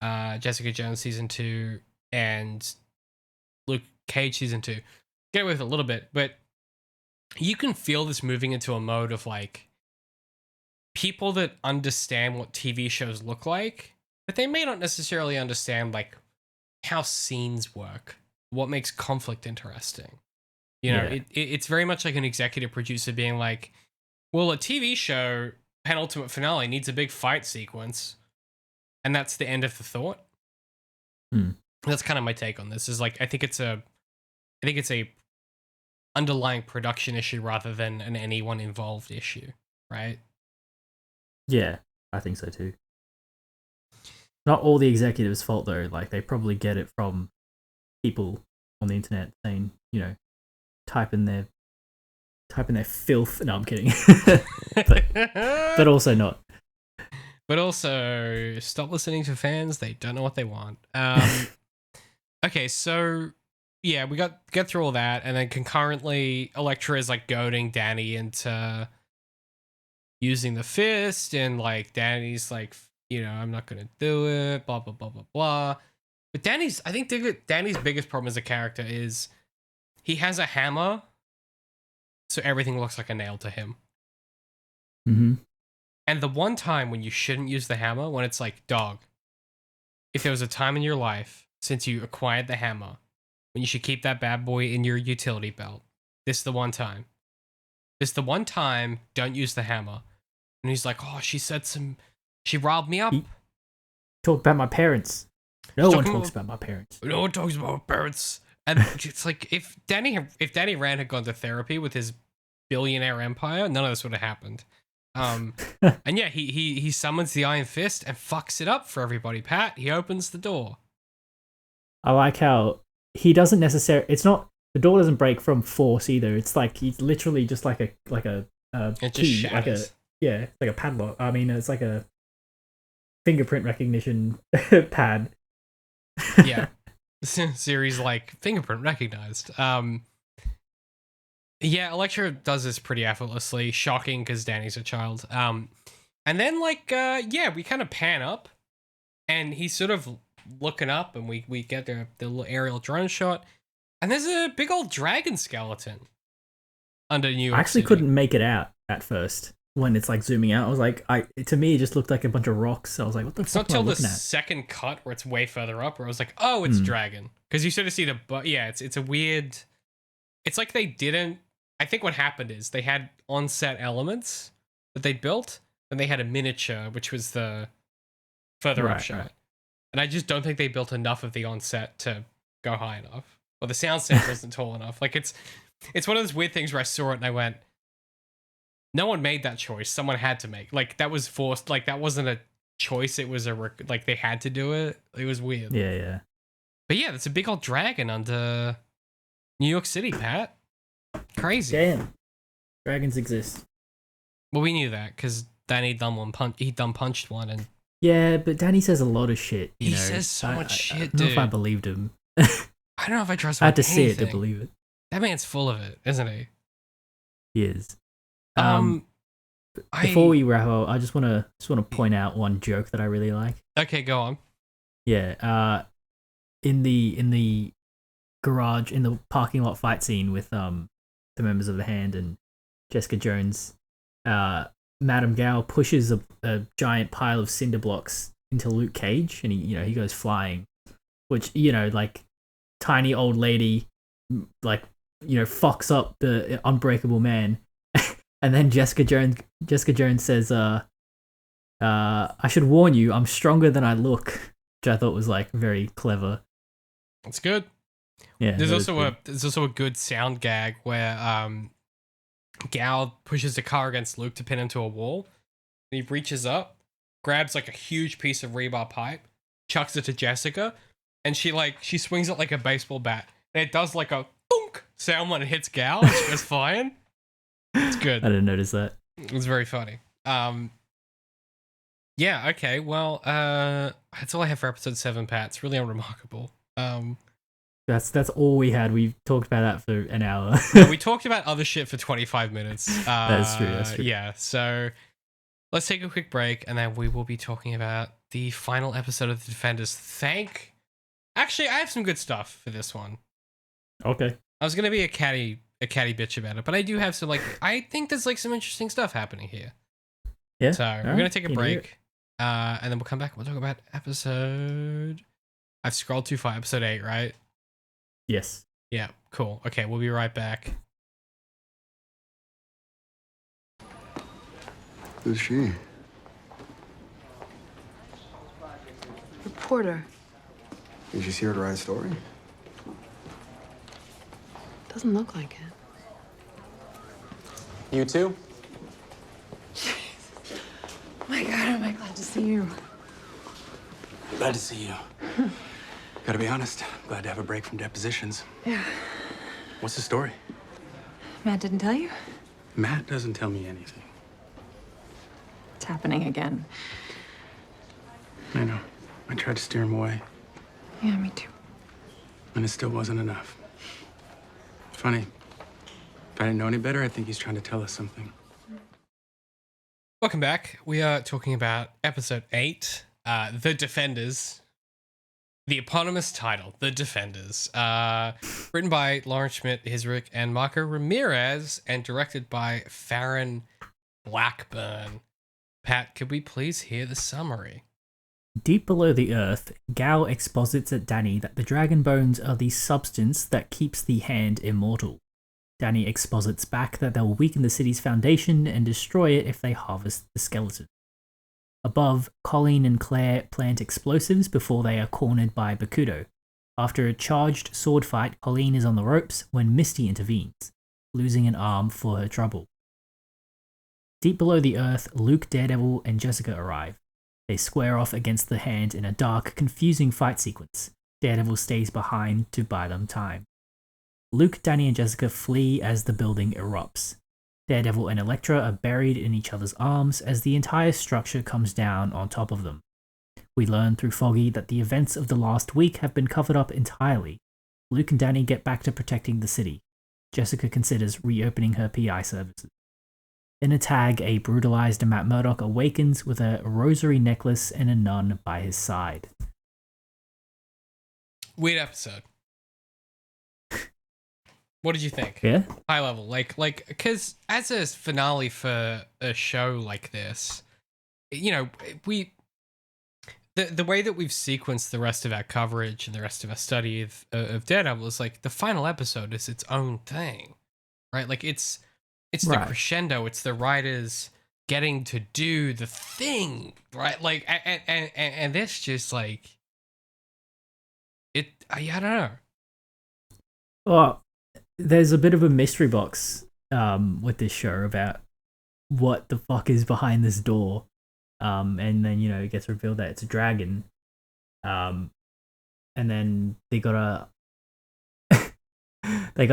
Jessica Jones season 2 and Luke Cage season 2. Get away with it a little bit, but you can feel this moving into a mode of like people that understand what TV shows look like, but they may not necessarily understand like how scenes work, what makes conflict interesting. It's very much like an executive producer being like, well, a TV show penultimate finale needs a big fight sequence, and that's the end of the thought. That's kind of my take on this. Is like, I think it's a underlying production issue rather than an anyone involved issue, right? Yeah, I think so too. Not all the executives' fault though. Like, they probably get it from people on the internet saying, type in their filth. No, I'm kidding. but also not. But also, stop listening to fans. They don't know what they want. Okay, so yeah, we get through all that, and then concurrently, Elektra is like goading Danny into using the fist, and like Danny's like, I'm not gonna do it. Blah blah blah blah blah. But I think Danny's biggest problem as a character is he has a hammer, so everything looks like a nail to him. And the one time when you shouldn't use the hammer, when it's like, dog, if there was a time in your life since you acquired the hammer when you should keep that bad boy in your utility belt, this is the one time. This is the one time, don't use the hammer. And he's like, oh, she riled me up. Talk about my parents. No one talks about my parents. No one talks about my parents. And it's like, if Danny Rand had gone to therapy with his billionaire empire, none of this would have happened. And yeah, he summons the Iron Fist and fucks it up for everybody. Pat, he opens the door. I like how he doesn't necessarily. It's not, the door doesn't break from force either. It's like he's literally just like a it key, just shatters. like a padlock. I mean, it's like a fingerprint recognition pad. Yeah, series like fingerprint recognized. Yeah, Elektra does this pretty effortlessly. Shocking because Danny's a child. And then like we kind of pan up, and he's sort of looking up, and we get the little aerial drone shot, and there's a big old dragon skeleton under New York I actually City. couldn't make it out at first when it's like zooming out. I was like, to me it just looked like a bunch of rocks. I was like, what the fuck? It's not till the second cut where it's way further up where I was like, oh, it's dragon, because you sort of see it's a weird. It's like they didn't. I think what happened is they had on-set elements that they built, and they had a miniature, which was the further up shot. Right. And I just don't think they built enough of the on-set to go high enough, or the sound set wasn't tall enough. Like it's one of those weird things where I saw it and I went, no one made that choice. Someone had to make. Like, that was forced. Like, that wasn't a choice. It was like they had to do it. It was weird. Yeah. But yeah, that's a big old dragon under New York City, Pat. Crazy. Damn. Dragons exist. Well, we knew that because Danny dumb punched one, and yeah, but Danny says a lot of shit. He says so much shit, I don't know dude. if I believed him. I don't know if I trust him. I had to with see it to anything. believe it. That man's full of it, isn't he? He is. Before we wrap up, I just want to point out one joke that I really like. Okay, go on. Yeah. In the garage, in the parking lot fight scene with the members of the Hand and Jessica Jones, Madame Gao pushes a giant pile of cinder blocks into Luke Cage, and he goes flying, which like tiny old lady, like fucks up the unbreakable man, and then Jessica Jones says, "I should warn you, I'm stronger than I look," which I thought was like very clever. That's good. Yeah. There's also a good sound gag where Gao pushes a car against Luke to pin him to a wall. And he reaches up, grabs like a huge piece of rebar pipe, chucks it to Jessica, and she swings it like a baseball bat. And it does like a thunk sound when it hits Gao and she goes flying. It's good. I didn't notice that. It was very funny. Yeah, okay, well, that's all I have for episode 7, Pat. It's really unremarkable. That's all we had. We talked about that for an hour. Yeah, we talked about other shit for 25 minutes. That's true. Yeah, so let's take a quick break, and then we will be talking about the final episode of The Defenders. Actually, I have some good stuff for this one. Okay. I was gonna be a catty bitch about it, but I do have some, like, I think there's like some interesting stuff happening here. Yeah. So we're gonna take a break, and then we'll come back and we'll talk about episode. I've scrolled too far. Episode 8, right? Yes. Yeah, cool. Okay, we'll be right back. Who's she? Reporter. Is she here to write a story? Doesn't look like it. You too? Oh my God, am I glad to see you. Glad to see you. Gotta be honest, glad to have a break from depositions. Yeah. What's the story? Matt didn't tell you? Matt doesn't tell me anything. It's happening again. I know. I tried to steer him away, Yeah, me too. and it still wasn't enough. Funny. If I didn't know any better, I think he's trying to tell us something. Welcome back. We are talking about episode 8, The Defenders. The eponymous title, The Defenders. Written by Lawrence Schmidt, Hisrick, and Marco Ramirez, and directed by Farron Blackburn. Pat, could we please hear the summary? Deep below the earth, Gao exposits at Danny that the dragon bones are the substance that keeps the Hand immortal. Danny exposits back that they'll weaken the city's foundation and destroy it if they harvest the skeleton. Above, Colleen and Claire plant explosives before they are cornered by Bakudo. After a charged sword fight, Colleen is on the ropes when Misty intervenes, losing an arm for her trouble. Deep below the earth, Luke, Daredevil, and Jessica arrive. They square off against the Hand in a dark, confusing fight sequence. Daredevil stays behind to buy them time. Luke, Danny, and Jessica flee as the building erupts. Daredevil and Elektra are buried in each other's arms as the entire structure comes down on top of them. We learn through Foggy that the events of the last week have been covered up entirely. Luke and Danny get back to protecting the city. Jessica considers reopening her PI services. In a tag, a brutalized Matt Murdock awakens with a rosary necklace and a nun by his side. Weird episode. What did you think? Yeah? High level, like, because as a finale for a show like this, the way that we've sequenced the rest of our coverage and the rest of our study of Daredevil is like the final episode is its own thing, right? Like it's the Right. crescendo, it's the writers getting to do the thing, right? Like, and this just like it. I don't know. Well, there's a bit of a mystery box with this show about what the fuck is behind this door. And then, it gets revealed that it's a dragon. And then they gotta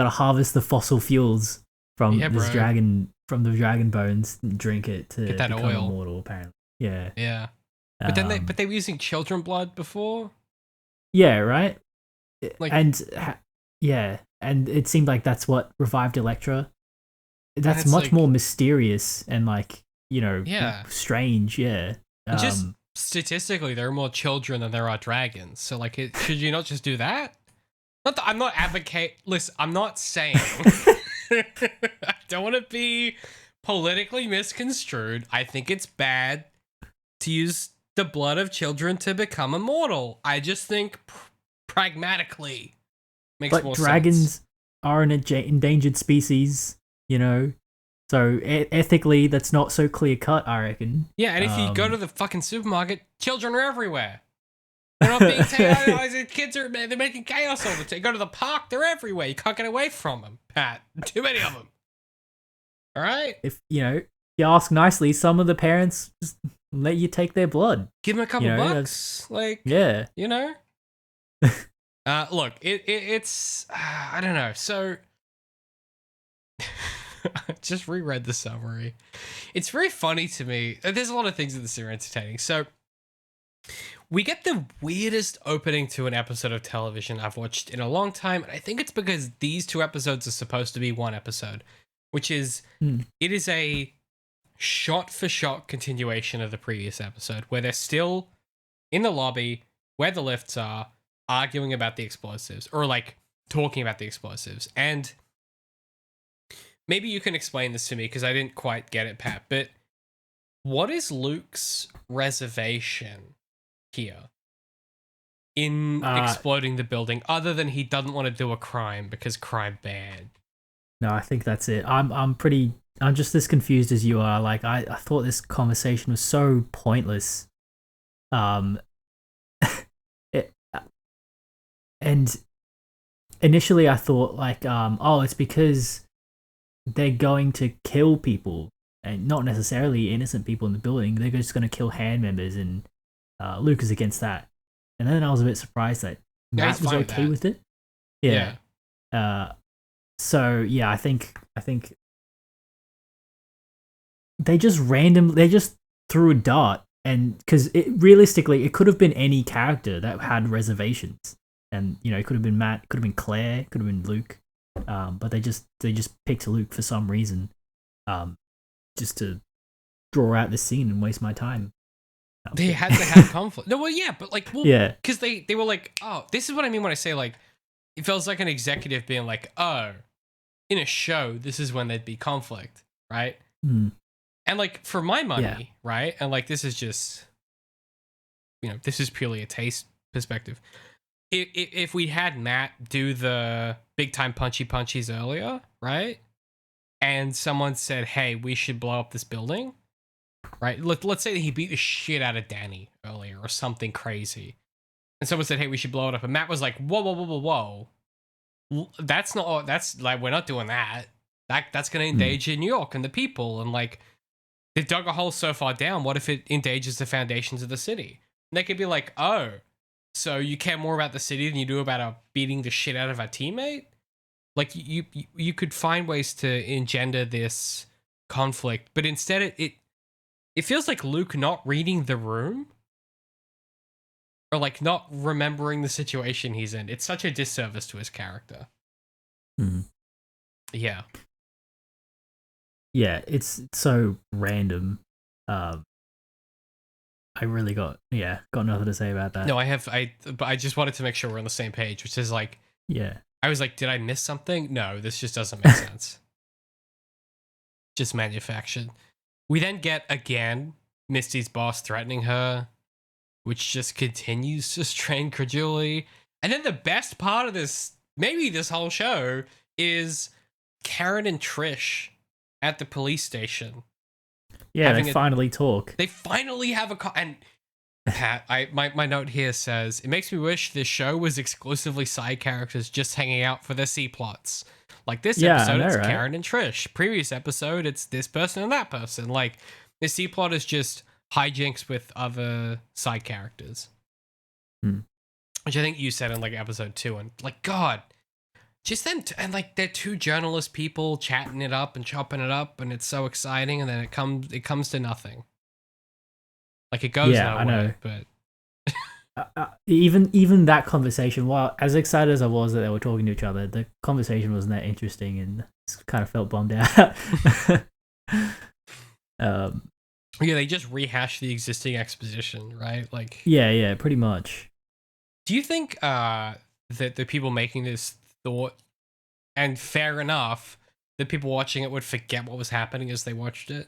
harvest the fossil fuels from this dragon, from the dragon bones, and drink it to get that become oil. immortal, apparently. Yeah. Yeah. But then they were using children blood before. Yeah, right? Like, and it seemed like that's what revived Elektra. That's much like, more mysterious and strange, yeah. Just statistically, there are more children than there are dragons. So, like, should you not just do that? Not that I'm not listen, I'm not saying I don't want to be politically misconstrued. I think it's bad to use the blood of children to become immortal. I just think pragmatically makes more sense. But dragons are an endangered species, So ethically, that's not so clear cut, I reckon. Yeah, and if you go to the fucking supermarket, children are everywhere. They're not being taken. Kids they're making chaos all the time. You go to the park, they're everywhere. You can't get away from them, Pat. Too many of them. All right? If you ask nicely, some of the parents just let you take their blood. Give them a couple bucks. Like, yeah. Look, it's I don't know. So I just reread the summary. It's very funny to me. There's a lot of things in this that are entertaining. So we get the weirdest opening to an episode of television I've watched in a long time. And I think it's because these two episodes are supposed to be one episode, which is, it is a shot-for-shot continuation of the previous episode where they're still in the lobby where the lifts are, arguing about the explosives, or like talking about the explosives. And maybe you can explain this to me because I didn't quite get it, Pat, but what is Luke's reservation here in exploding the building, other than he doesn't want to do a crime because crime bad? No, I think that's it. I'm just as confused as you are. Like, I thought this conversation was so pointless. And initially I thought like, it's because they're going to kill people, and not necessarily innocent people in the building. They're just going to kill hand members, and Luke is against that. And then I was a bit surprised that Matt was okay with it. Yeah. So yeah, I think they just threw a dart, and because realistically it could have been any character that had reservations, and it could have been Matt, it could have been Claire, it could have been Luke. But they just picked Luke for some reason, just to draw out this scene and waste my time. They had to have conflict. No, well, yeah, but like, yeah, because they were like, oh, this is what I mean when I say like, it feels like an executive being like, oh, in a show, this is when there'd be conflict, right? Mm. And like, for my money, right? And like, this is just, this is purely a taste perspective. If we had Matt do the big time punchies earlier, right? And someone said, hey, we should blow up this building, right? Let's say that he beat the shit out of Danny earlier or something crazy. And someone said, hey, we should blow it up. And Matt was like, whoa. That's like, we're not doing that. That's going to endanger New York and the people. And like, they dug a hole so far down. What if it endangers the foundations of the city? And they could be like, oh, so you care more about the city than you do about beating the shit out of our teammate? Like, you could find ways to engender this conflict, but instead it feels like Luke not reading the room, or like not remembering the situation he's in. It's such a disservice to his character. Yeah. Yeah, it's so random. I really got nothing to say about that. No, but I just wanted to make sure we're on the same page, which is like, yeah. I was like, did I miss something? No, this just doesn't make sense. Just manufactured. We then get, again, Misty's boss threatening her, which just continues to strain credulity. And then the best part of this, maybe this whole show, is Karen and Trish at the police station. Yeah, they finally talk. They finally have and Pat, my note here says, it makes me wish this show was exclusively side characters just hanging out for their C plots. Like this Yeah, I episode, know, it's right? Karen and Trish. Previous episode, it's this person and that person. Like the C plot is just hijinks with other side characters, Hmm. which I think you said in like episode 2. And like, God, just then, and like they're two journalist people chatting it up and chopping it up, and it's so exciting, and then it comes to nothing. Like it goes Yeah, I nowhere, know. but. Even that conversation, while as excited as I was that they were talking to each other, the conversation wasn't that interesting, and kind of felt bummed out. Yeah, they just rehash the existing exposition, right? Like, yeah, pretty much. do you think that the people making this thought, and fair enough, the people watching it would forget what was happening as they watched it?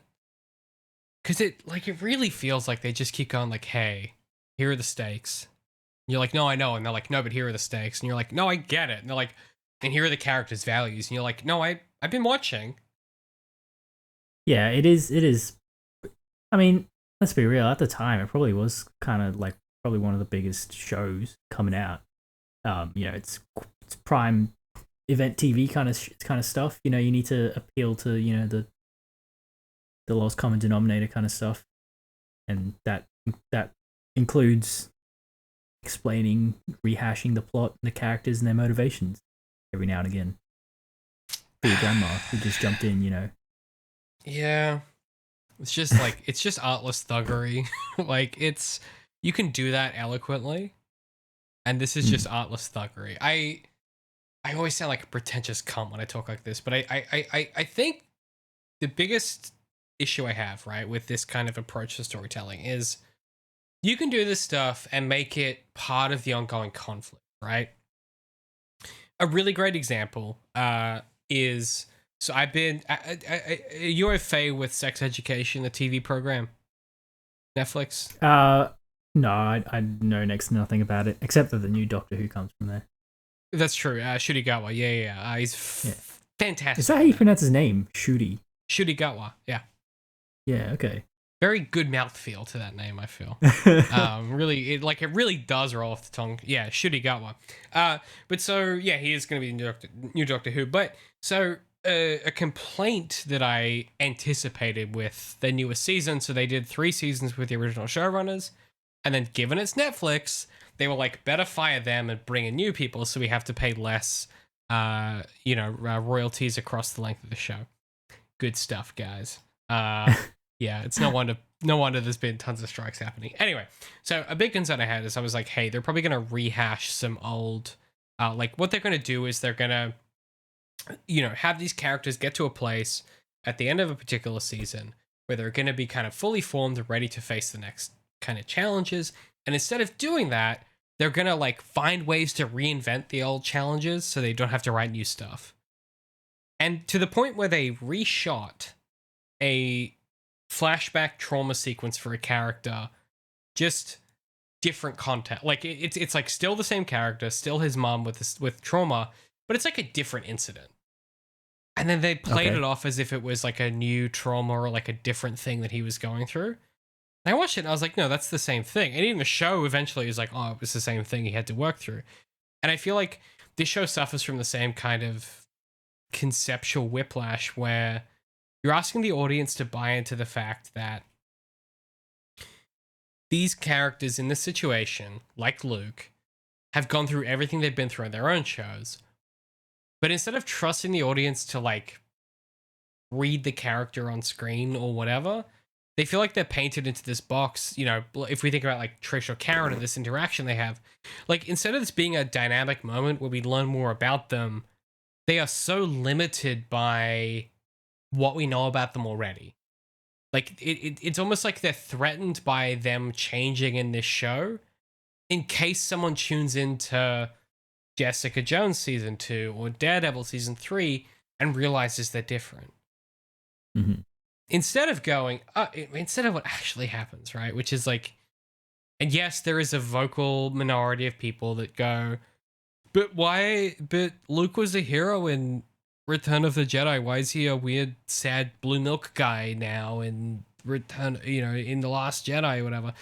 Because it really feels like they just keep going like, hey, here are the stakes. And you're like, no, I know. And they're like, no, but here are the stakes. And you're like, no, I get it. And they're like, and here are the characters' values. And you're like, no, I've been watching. Yeah, it is. I mean, let's be real. At the time, it probably was kind of like probably one of the biggest shows coming out. It's prime event TV kind of stuff. You need to appeal to the lowest common denominator kind of stuff, and that includes explaining, rehashing the plot, the characters, and their motivations every now and again. For your grandma who just jumped in, Yeah. It's just like, it's just artless thuggery. Like, you can do that eloquently, and this is just artless thuggery. I always sound like a pretentious cunt when I talk like this, but I think the biggest issue I have, right, with this kind of approach to storytelling is you can do this stuff and make it part of the ongoing conflict, right? A really great example is, so I've been, you're a Faye with Sex Education, the TV program, Netflix. No, I know next to nothing about it except that the new Doctor Who comes from there. That's true. Shudigawa, yeah. He's fantastic. Is that how you pronounce his name? Shudigawa, yeah. Yeah, okay. Very good mouthfeel to that name, I feel. Really, it really does roll off the tongue. Yeah, Shudigawa. But so, yeah, he is going to be new Doctor Who. But so, a complaint that I anticipated with the newest season, so they did 3 seasons with the original showrunners, and then given it's Netflix, they were like, better fire them and bring in new people, so we have to pay less, royalties across the length of the show. Good stuff, guys. Yeah, it's no wonder there's been tons of strikes happening. Anyway, so a big concern I had is I was like, hey, they're probably going to rehash some old, what they're going to do is they're going to, have these characters get to a place at the end of a particular season where they're going to be kind of fully formed and ready to face the next kind of challenges. And instead of doing that, they're going to like find ways to reinvent the old challenges so they don't have to write new stuff. And to the point where they reshot a flashback trauma sequence for a character, just different content. Like it's like still the same character, still his mom with trauma, but it's like a different incident. And then they played it off as if it was like a new trauma or like a different thing that he was going through. And I watched it and I was like, no, that's the same thing. And even the show eventually is like, oh, it was the same thing he had to work through. And I feel like this show suffers from the same kind of conceptual whiplash where you're asking the audience to buy into the fact that these characters in this situation, like Luke, have gone through everything they've been through in their own shows. But instead of trusting the audience to like read the character on screen or whatever, they feel like they're painted into this box. If we think about like Trish or Karen and this interaction they have, like instead of this being a dynamic moment where we learn more about them, they are so limited by what we know about them already. Like it's almost like they're threatened by them changing in this show in case someone tunes into Jessica Jones season 2 or Daredevil season 3 and realizes they're different. Mm-hmm. Instead of what actually happens, right? Which is like, and yes, there is a vocal minority of people that go, but Luke was a hero in Return of the Jedi. Why is he a weird, sad blue milk guy now in in The Last Jedi or whatever?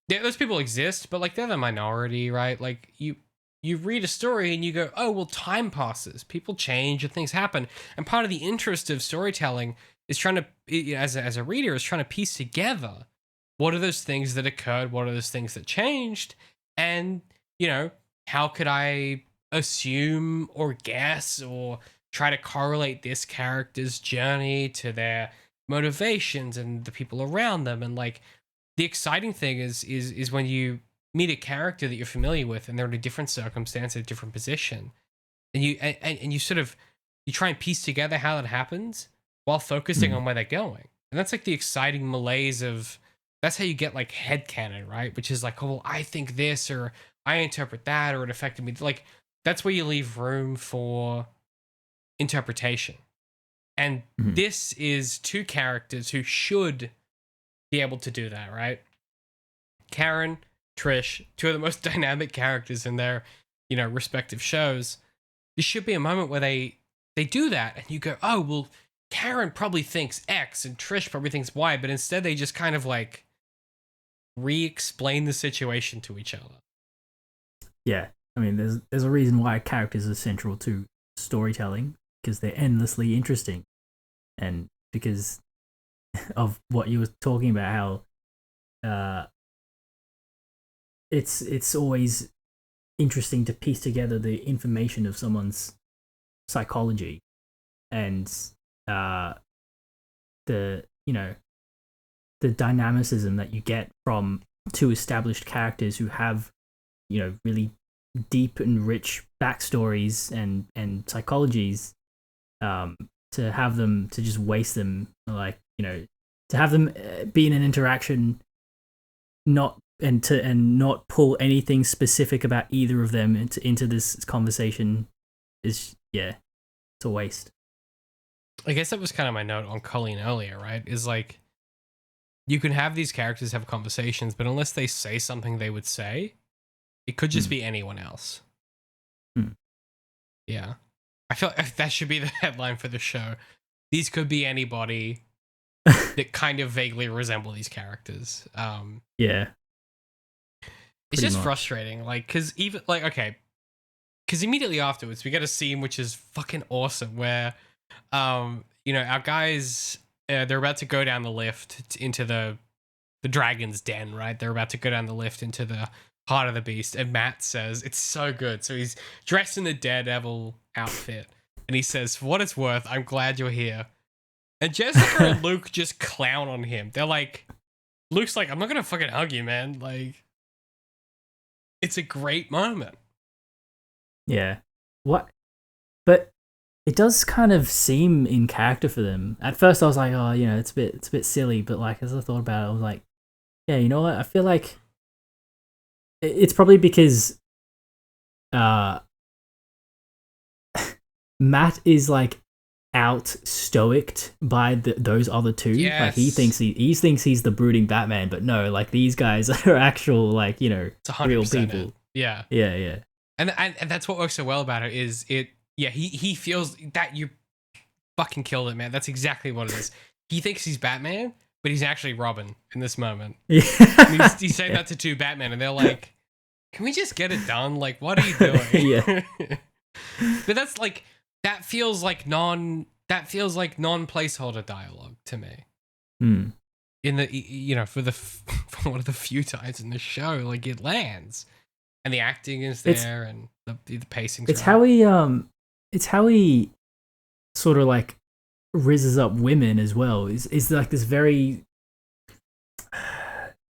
Those people exist, but like they're the minority, right? Like you you read a story and you go, oh, well, time passes, people change and things happen. And part of the interest of storytelling is trying to, as a reader, is trying to piece together what are those things that occurred, what are those things that changed, and, how could I assume or guess or try to correlate this character's journey to their motivations and the people around them. And like, the exciting thing is when you meet a character that you're familiar with and they're in a different circumstance, a different position, and you sort of, you try and piece together how that happens while focusing on where they're going. And that's like the exciting malaise of, that's how you get like headcanon, right? Which is like, oh, well, I think this, or I interpret that, or it affected me. Like, that's where you leave room for interpretation. And this is two characters who should be able to do that, right? Karen, Trish, two of the most dynamic characters in their, respective shows. There should be a moment where they do that, and you go, oh, well, Karen probably thinks X and Trish probably thinks Y, but instead they just kind of like re-explain the situation to each other. Yeah, I mean, there's a reason why characters are central to storytelling, because they're endlessly interesting, and because of what you were talking about, how it's always interesting to piece together the information of someone's psychology, and the dynamicism that you get from two established characters who have really deep and rich backstories and psychologies, to have them, to just waste them, like, to have them be in an interaction, not pull anything specific about either of them into this conversation is, it's a waste. I guess that was kind of my note on Colleen earlier, right? Is like, you can have these characters have conversations, but unless they say something they would say, it could just be anyone else. Yeah. I feel like that should be the headline for the show. These could be anybody that kind of vaguely resemble these characters. Yeah. It's just frustrating, like, because immediately afterwards we get a scene which is fucking awesome where, our guys, they're about to go down the lift into the dragon's den, right? They're about to go down the lift into the heart of the beast, and Matt says, it's so good. So he's dressed in the DareDevil outfit, and he says, for what it's worth, I'm glad you're here. And Jessica and Luke just clown on him. They're like, Luke's like, I'm not gonna fucking hug you, man. Like, it's a great moment. Yeah. What? But it does kind of seem in character for them. At first I was like, oh, it's a bit silly, but like, as I thought about it, I was like, yeah, you know what? I feel like it's probably because Matt is like out stoicked by those other two. Yes. Like, he thinks he's the brooding Batman, but no, like, these guys are actual, like, It's 100% real people. it. Yeah. Yeah. And that's what works so well about it is he feels that you fucking killed it, man. That's exactly what it is. He thinks he's Batman, but he's actually Robin in this moment. Yeah. He's saying that to two Batmen, and they're like, can we just get it done? Like, what are you doing? Yeah. But that's like, that feels like non-placeholder dialogue to me. In the, for one of the few times in the show, like, it lands. And the acting is there, and the pacing. It's how he sort of like rizzes up women as well. Is like this very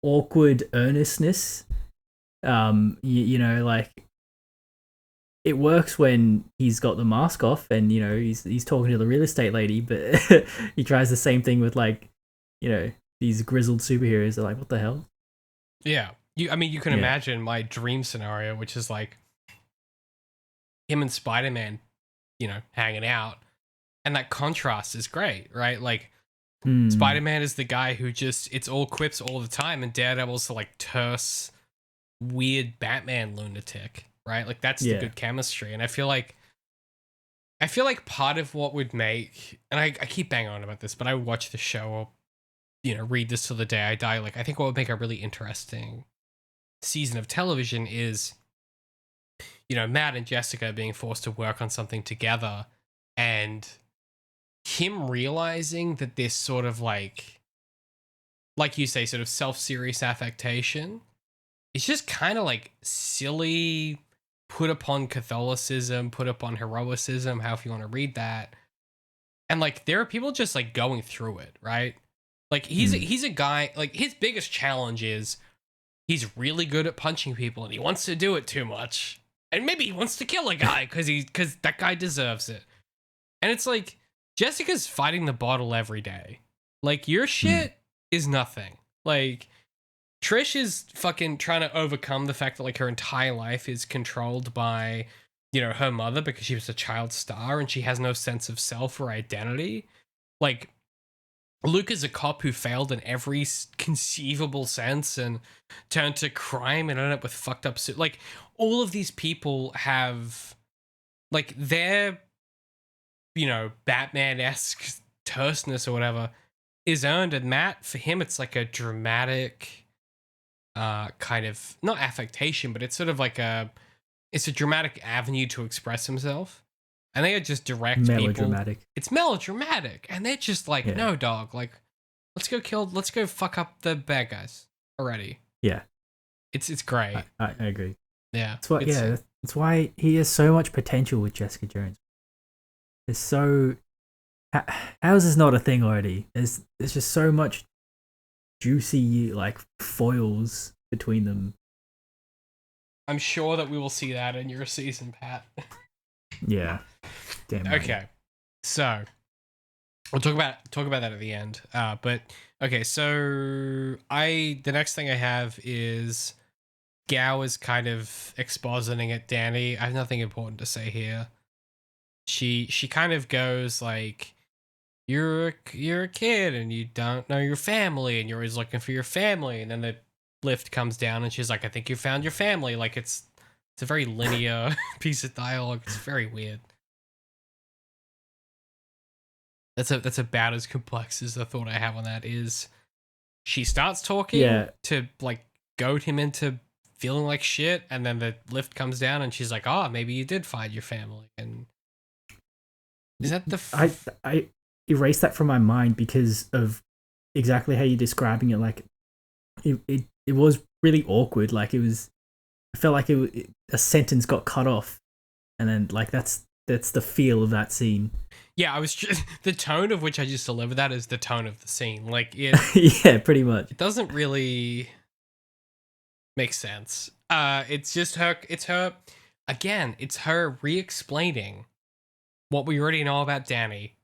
awkward earnestness. Like, it works when he's got the mask off and he's talking to the real estate lady, but he tries the same thing with, like, these grizzled superheroes. They're like, what the hell? Yeah. You can imagine my dream scenario, which is like him and Spider-Man, hanging out. And that contrast is great, right? Like, Spider-Man is the guy who just, it's all quips all the time, and Daredevil's the, like, terse, weird Batman lunatic, right? Like, that's the good chemistry. And I feel like part of what would make, and I keep banging on about this, but I watch the show or, read this till the day I die. Like, I think what would make a really interesting season of television is Matt and Jessica being forced to work on something together, and him realizing that this sort of like you say, sort of self-serious affectation, it's just kind of like silly, put upon Catholicism, put upon heroicism, however you want to read that. And like, there are people just like going through it, right? Like he's a guy, like his biggest challenge is he's really good at punching people and he wants to do it too much. And maybe he wants to kill a guy because that guy deserves it. And it's like, Jessica's fighting the bottle every day. Like, your shit is nothing. Like, Trish is fucking trying to overcome the fact that like her entire life is controlled by, her mother because she was a child star and she has no sense of self or identity. Like, Luke is a cop who failed in every conceivable sense and turned to crime and ended up with fucked up suit. Like, all of these people have, like, their, Batman-esque terseness or whatever is earned. And Matt, for him, it's like a dramatic kind of, not affectation, but it's sort of like it's a dramatic avenue to express himself. And they are just direct melodramatic. people. It's melodramatic. And they're just like, no, dog. Like, let's go fuck up the bad guys already. Yeah. It's great. I agree. Yeah. That's why he has so much potential with Jessica Jones. There's so... How is this not a thing already? There's just so much juicy, like, foils between them. I'm sure that we will see that in your season, Pat. Yeah. Damn right. Okay. So we'll talk about that at the end. But okay, so the next thing I have is Gao is kind of expositing at Danny. I have nothing important to say here. She kind of goes like, you're a kid and you don't know your family and you're always looking for your family, and then the lift comes down and she's like, I think you found your family. Like, it's a very linear piece of dialogue. It's very weird. That's about as complex as the thought I have on that is she starts talking to like goad him into feeling like shit, and then the lift comes down and she's like, oh, maybe you did find your family. And is that the I erased that from my mind because of exactly how you're describing it. Like it was really awkward. Like I felt like a sentence got cut off, and then like that's the feel of that scene. Yeah, I was the tone of which I just delivered that is the tone of the scene. Like it, yeah, pretty much. It doesn't really make sense. It's just her. It's her again. It's her re-explaining what we already know about Danny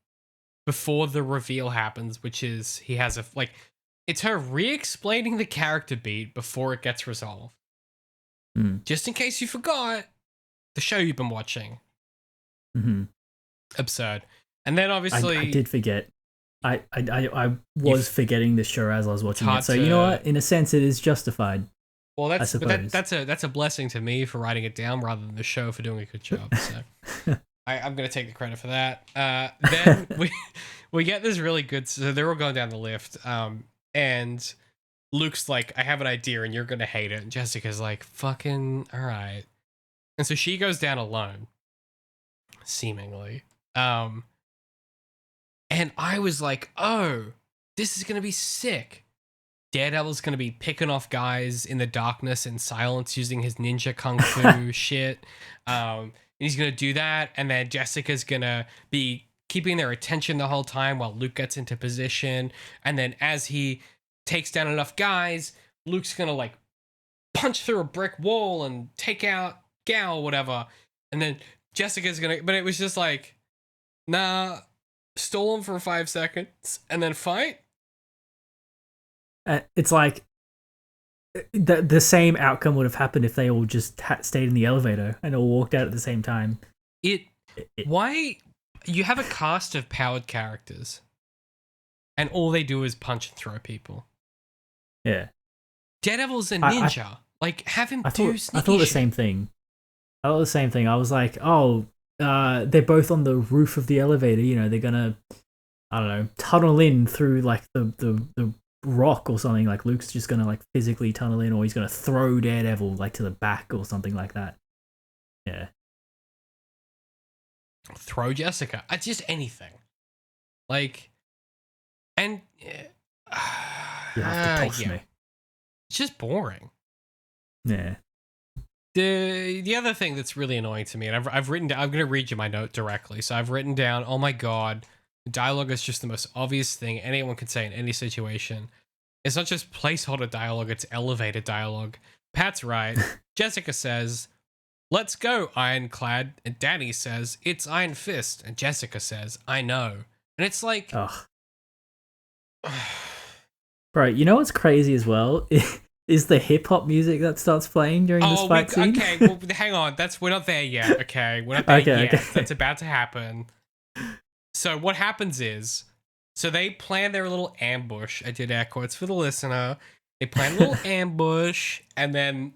before the reveal happens, which is he has a like. It's her re-explaining the character beat before it gets resolved. Just in case you forgot the show you've been watching. Mm-hmm. Absurd. And then obviously I did forget. I was forgetting the show as I was watching it. So you know what? In a sense, it is justified. Well, that's a blessing to me for writing it down rather than the show for doing a good job. So I'm gonna take the credit for that. Then we get this really good. So they're all going down the lift. And Luke's like, I have an idea and you're gonna hate it. And Jessica's like, fucking all right. And so she goes down alone, seemingly. And I was like, oh, this is gonna be sick. Daredevil's gonna be picking off guys in the darkness and silence using his ninja kung fu shit. And he's gonna do that, and then Jessica's gonna be keeping their attention the whole time while Luke gets into position. And then as he takes down enough guys, Luke's gonna like punch through a brick wall and take out Gal or whatever. And then Jessica's gonna, but it was just like, nah, stall him for 5 seconds and then fight. It's like the same outcome would have happened if they all just stayed in the elevator and all walked out at the same time. Why you have a cast of powered characters and all they do is punch and throw people? Yeah. Daredevil's a ninja. Like, have him do sneaky I thought the same thing. I was like, oh, they're both on the roof of the elevator. You know, they're gonna, I don't know, tunnel in through like the rock or something. Like Luke's just gonna like physically tunnel in, or he's gonna throw Daredevil like to the back or something like that. Yeah. Throw Jessica. Just anything. Like, and You have to toss yeah. me. It's just boring. Yeah. The other thing that's really annoying to me, and I've written down, I'm going to read you my note directly. So I've written down, oh my God, dialogue is just the most obvious thing anyone can say in any situation. It's not just placeholder dialogue, it's elevated dialogue. Pat's right. Jessica says, let's go, Ironclad. And Danny says, it's Iron Fist. And Jessica says, I know. And it's like... Ugh. Bro, you know what's crazy as well? Is the hip-hop music that starts playing during this fight scene. Okay, well, hang on. We're not there yet, okay? We're not there yet. Okay. That's about to happen. So what happens is... So they plan their little ambush. I did air quotes for the listener. They plan a little ambush, and then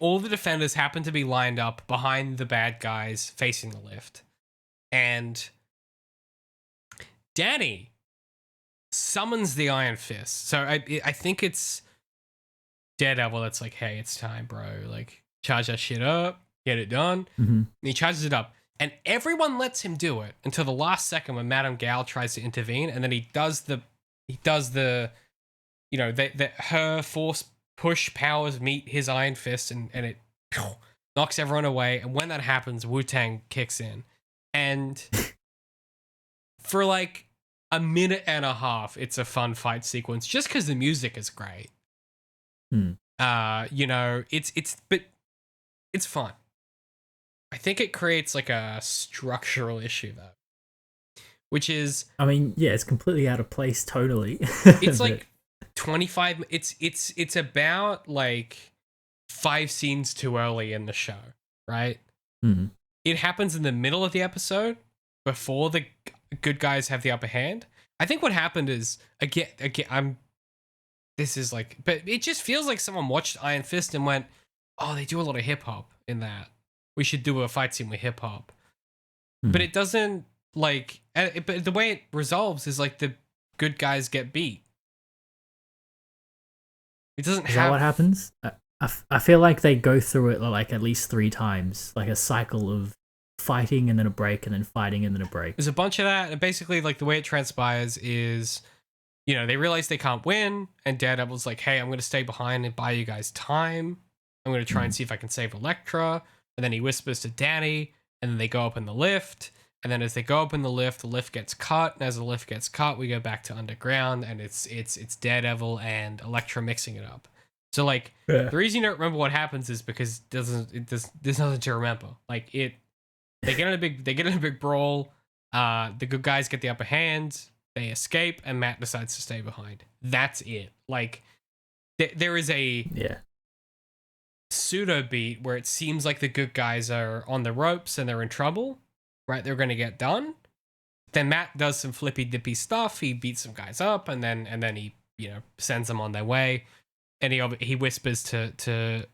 all the defenders happen to be lined up behind the bad guys facing the lift. And Danny summons the Iron Fist. So I think it's DareDevil that's like, hey, it's time, bro. Like, charge that shit up, get it done. Mm-hmm. And he charges it up. And everyone lets him do it until the last second when Madame Gal tries to intervene, and then he does the, you know, her force push powers meet his Iron Fist, and it knocks everyone away. And when that happens, Wu-Tang kicks in, and for like a minute and a half, it's a fun fight sequence just because the music is great. Hmm. You know, but it's fun. I think it creates like a structural issue though, which is, I mean, yeah, it's completely out of place totally. it's like 25. It's about like 5 scenes too early in the show, right? Mm-hmm. It happens in the middle of the episode before the good guys have the upper hand. I think what happened is again, this is like, but it just feels like someone watched Iron Fist and went, oh, they do a lot of hip hop in that. We should do a fight scene with hip hop. Hmm. But it doesn't like, but the way it resolves is like the good guys get beat. It doesn't Is have. that what happens? I feel like they go through it like at least 3 times, like a cycle of fighting and then a break and then fighting and then a break. There's a bunch of that, and basically like the way it transpires is, you know, they realize they can't win, and Daredevil's like, hey, I'm going to stay behind and buy you guys time. I'm going to try and see if I can save Elektra. And then he whispers to Danny, and then they go up in the lift. And then as they go up in the lift gets cut. And as the lift gets cut, we go back to underground, and it's Daredevil and Elektra mixing it up. So like the reason you don't remember what happens is because there's nothing to remember. Like they get in a big brawl. The good guys get the upper hand. They escape, and Matt decides to stay behind. That's it. Like there is a pseudo beat where it seems like the good guys are on the ropes and they're in trouble, right? They're going to get done. Then Matt does some flippy dippy stuff. He beats some guys up, and then he, you know, sends them on their way. And he whispers to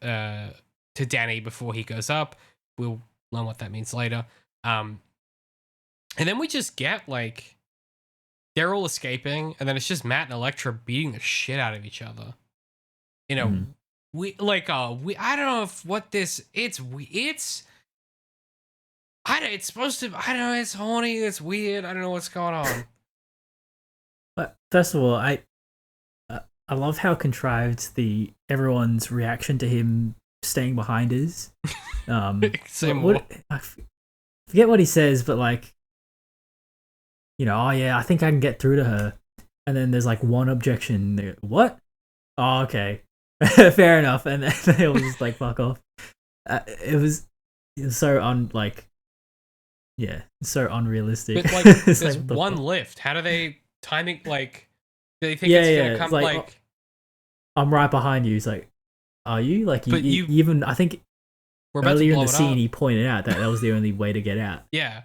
Danny before he goes up. We'll learn what that means later. And then we just get like they're all escaping, and then it's just Matt and Elektra beating the shit out of each other. You know. I don't know if what this it's supposed to, I don't know, it's horny, it's weird, I don't know what's going on. But first of all, I love how contrived everyone's reaction to him staying behind is. Say more. I forget what he says, but like, you know, oh yeah, I think I can get through to her, and then there's like one objection. What? Oh, okay. Fair enough, and then they all just like fuck off. It was so so unrealistic. But like, It's there's like, one lift. How do they timing? Like, do they think it's gonna come? It's like, I'm right behind you. It's like, are you? Like, but you even I think we're about earlier to blow in the it scene up. he pointed out that was the only way to get out. Yeah,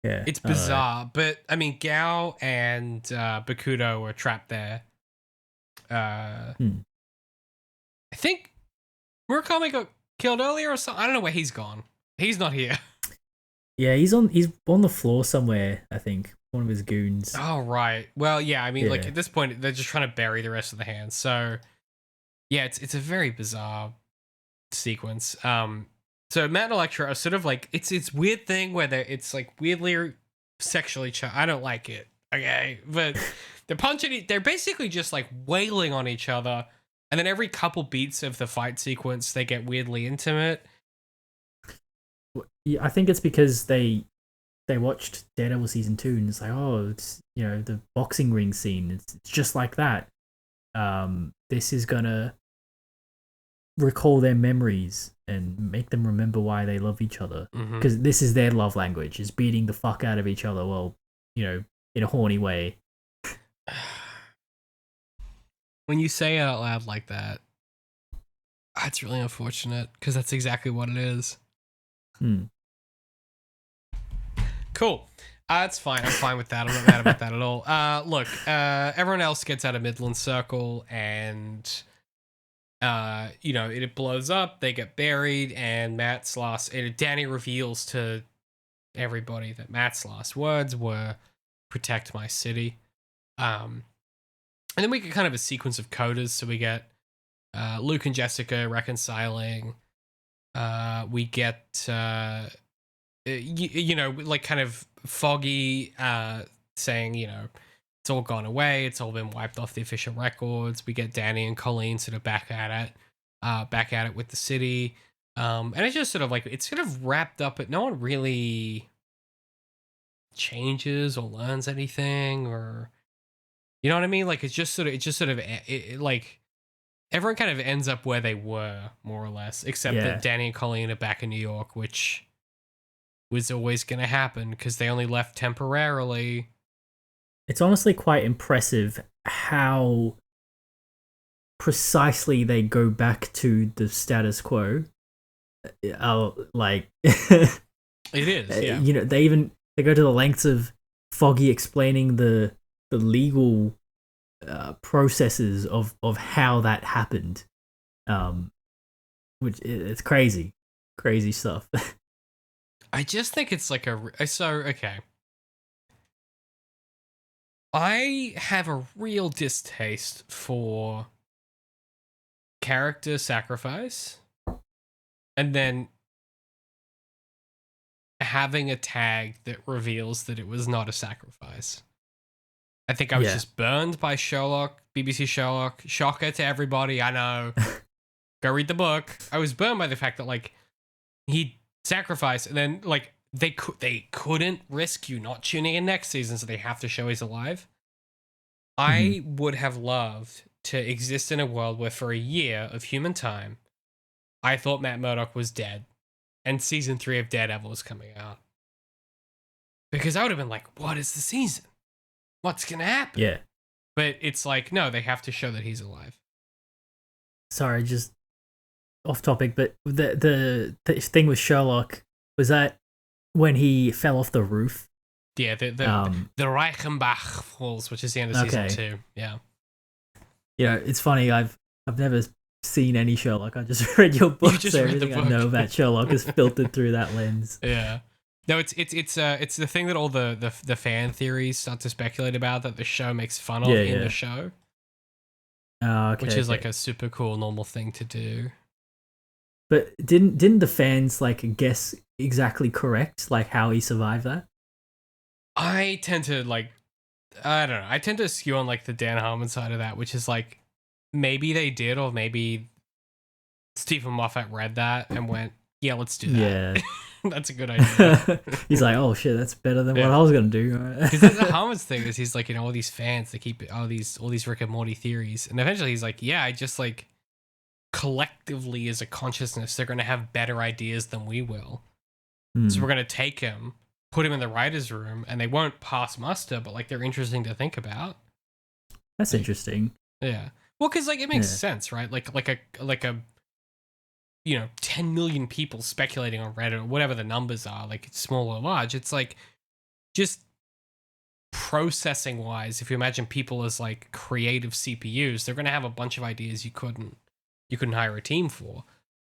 Yeah, it's bizarre. But I mean, Gao and Bakudo were trapped there. I think Murakami got killed earlier or something. I don't know where he's gone. He's not here. Yeah, he's on the floor somewhere, I think. One of his goons. Oh, right. Well, yeah, I mean, like Yeah. at this point, they're just trying to bury the rest of the hands. So, yeah, it's a very bizarre sequence. So Matt and Elektra are sort of like it's weird thing where it's like weirdly sexually I don't like it. Okay, but they're punching. They're basically just like wailing on each other, and then every couple beats of the fight sequence, they get weirdly intimate. Yeah, I think it's because they watched Daredevil season 2 and it's like, oh, it's the boxing ring scene. It's just like that. This is gonna recall their memories and make them remember why they love each other, because this is their love language, is beating the fuck out of each other, well, in a horny way. When you say it out loud like that, it's really unfortunate, because that's exactly what it is. Cool. It's fine. I'm fine with that. I'm not mad about that at all. Look, everyone else gets out of Midland Circle, and it blows up. They get buried, and Danny reveals to everybody that Matt's last words were "protect my city." And then we get kind of a sequence of codas. So we get Luke and Jessica reconciling. We get like kind of Foggy saying, it's all gone away. It's all been wiped off the official records. We get Danny and Colleen sort of back at it with the city. And it's just sort of like, it's sort of wrapped up, but no one really changes or learns anything, or, you know what I mean? Like, like everyone kind of ends up where they were, more or less, except that Danny and Colleen are back in New York, which was always going to happen because they only left temporarily. It's honestly quite impressive how precisely they go back to the status quo. Like it is, yeah. They go to the lengths of Foggy explaining the legal processes of how that happened, which it's crazy stuff. I just think it's like okay. I have a real distaste for character sacrifice and then having a tag that reveals that it was not a sacrifice. I think I was just burned by Sherlock, BBC Sherlock. Shocker to everybody, I know. Go read the book. I was burned by the fact that, like, he sacrificed, and then, like, they couldn't risk you not tuning in next season, so they have to show he's alive. I would have loved to exist in a world where for a year of human time, I thought Matt Murdock was dead, and season 3 of DareDevil was coming out. Because I would have been like, what is the season? What's gonna happen? Yeah. But it's like, no, they have to show that he's alive. Sorry, just off topic, but the thing with Sherlock, was that when he fell off the roof? Yeah, the Reichenbach Falls, which is the end of season 2. Yeah. It's funny, I've never seen any Sherlock. I just read your book, so everything I know about Sherlock is filtered through that lens. Yeah. No, it's the thing that all the fan theories start to speculate about, that the show makes fun of the show. Which is like a super cool normal thing to do. But didn't the fans like guess exactly correct, like how he survived that? I tend to I don't know. I tend to skew on like the Dan Harmon side of that, which is like maybe they did, or maybe Stephen Moffat read that and went, yeah, let's do that. Yeah. That's a good idea. He's like, oh shit, that's better than what I was gonna do. Because the Harmon's thing is, he's like, all these fans, they keep all these Rick and Morty theories, and eventually he's like, yeah, I just like collectively as a consciousness, they're gonna have better ideas than we will. So we're gonna take him, put him in the writer's room, and they won't pass muster, but like they're interesting to think about. That's interesting. Yeah. Well, because like it makes sense, right? Like a 10 million people speculating on Reddit, or whatever the numbers are, like small or large. It's like, just processing wise, if you imagine people as like creative CPUs, they're going to have a bunch of ideas you couldn't hire a team for.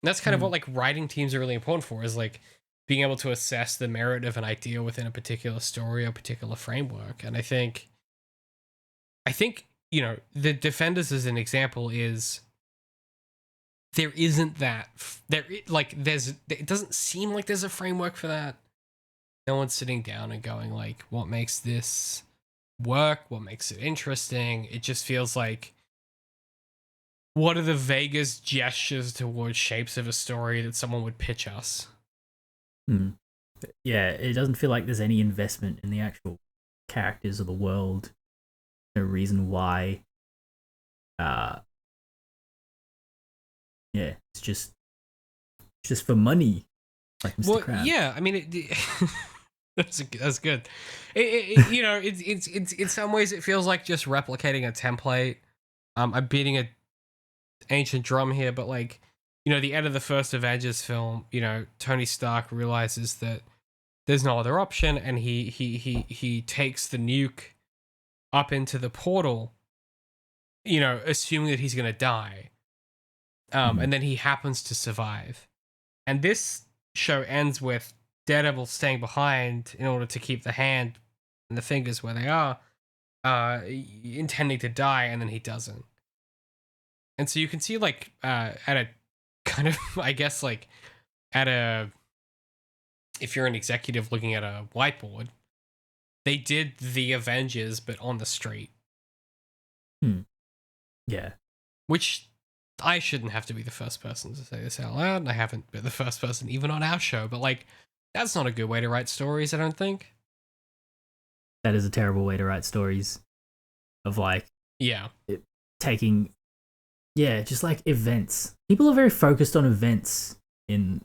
And that's kind of what like writing teams are really important for, is like being able to assess the merit of an idea within a particular story or particular framework. And I think, the Defenders as an example is there isn't that it doesn't seem like there's a framework for that. No one's sitting down and going like, what makes this work? What makes it interesting? It just feels like, what are the vaguest gestures towards shapes of a story that someone would pitch us? Yeah, it doesn't feel like there's any investment in the actual characters of the world. No reason why. Yeah, it's just for money, like Mr. Crab. Yeah, I mean, that's good. You know, it's in some ways it feels like just replicating a template. I'm beating a ancient drum here, but like, you know, the end of the first Avengers film, you know, Tony Stark realizes that there's no other option, and he takes the nuke up into the portal, you know, assuming that he's gonna die. And then he happens to survive. And this show ends with Daredevil staying behind in order to keep the hand and the fingers where they are, intending to die, and then he doesn't. And so you can see, like, at a kind of, I guess, like, if you're an executive looking at a whiteboard, they did the Avengers, but on the street. Yeah. Which I shouldn't have to be the first person to say this out loud, and I haven't been the first person even on our show, but like, that's not a good way to write stories, I don't think. That is a terrible way to write stories. Of like, Yeah. Taking, yeah, just like events. People are very focused on events in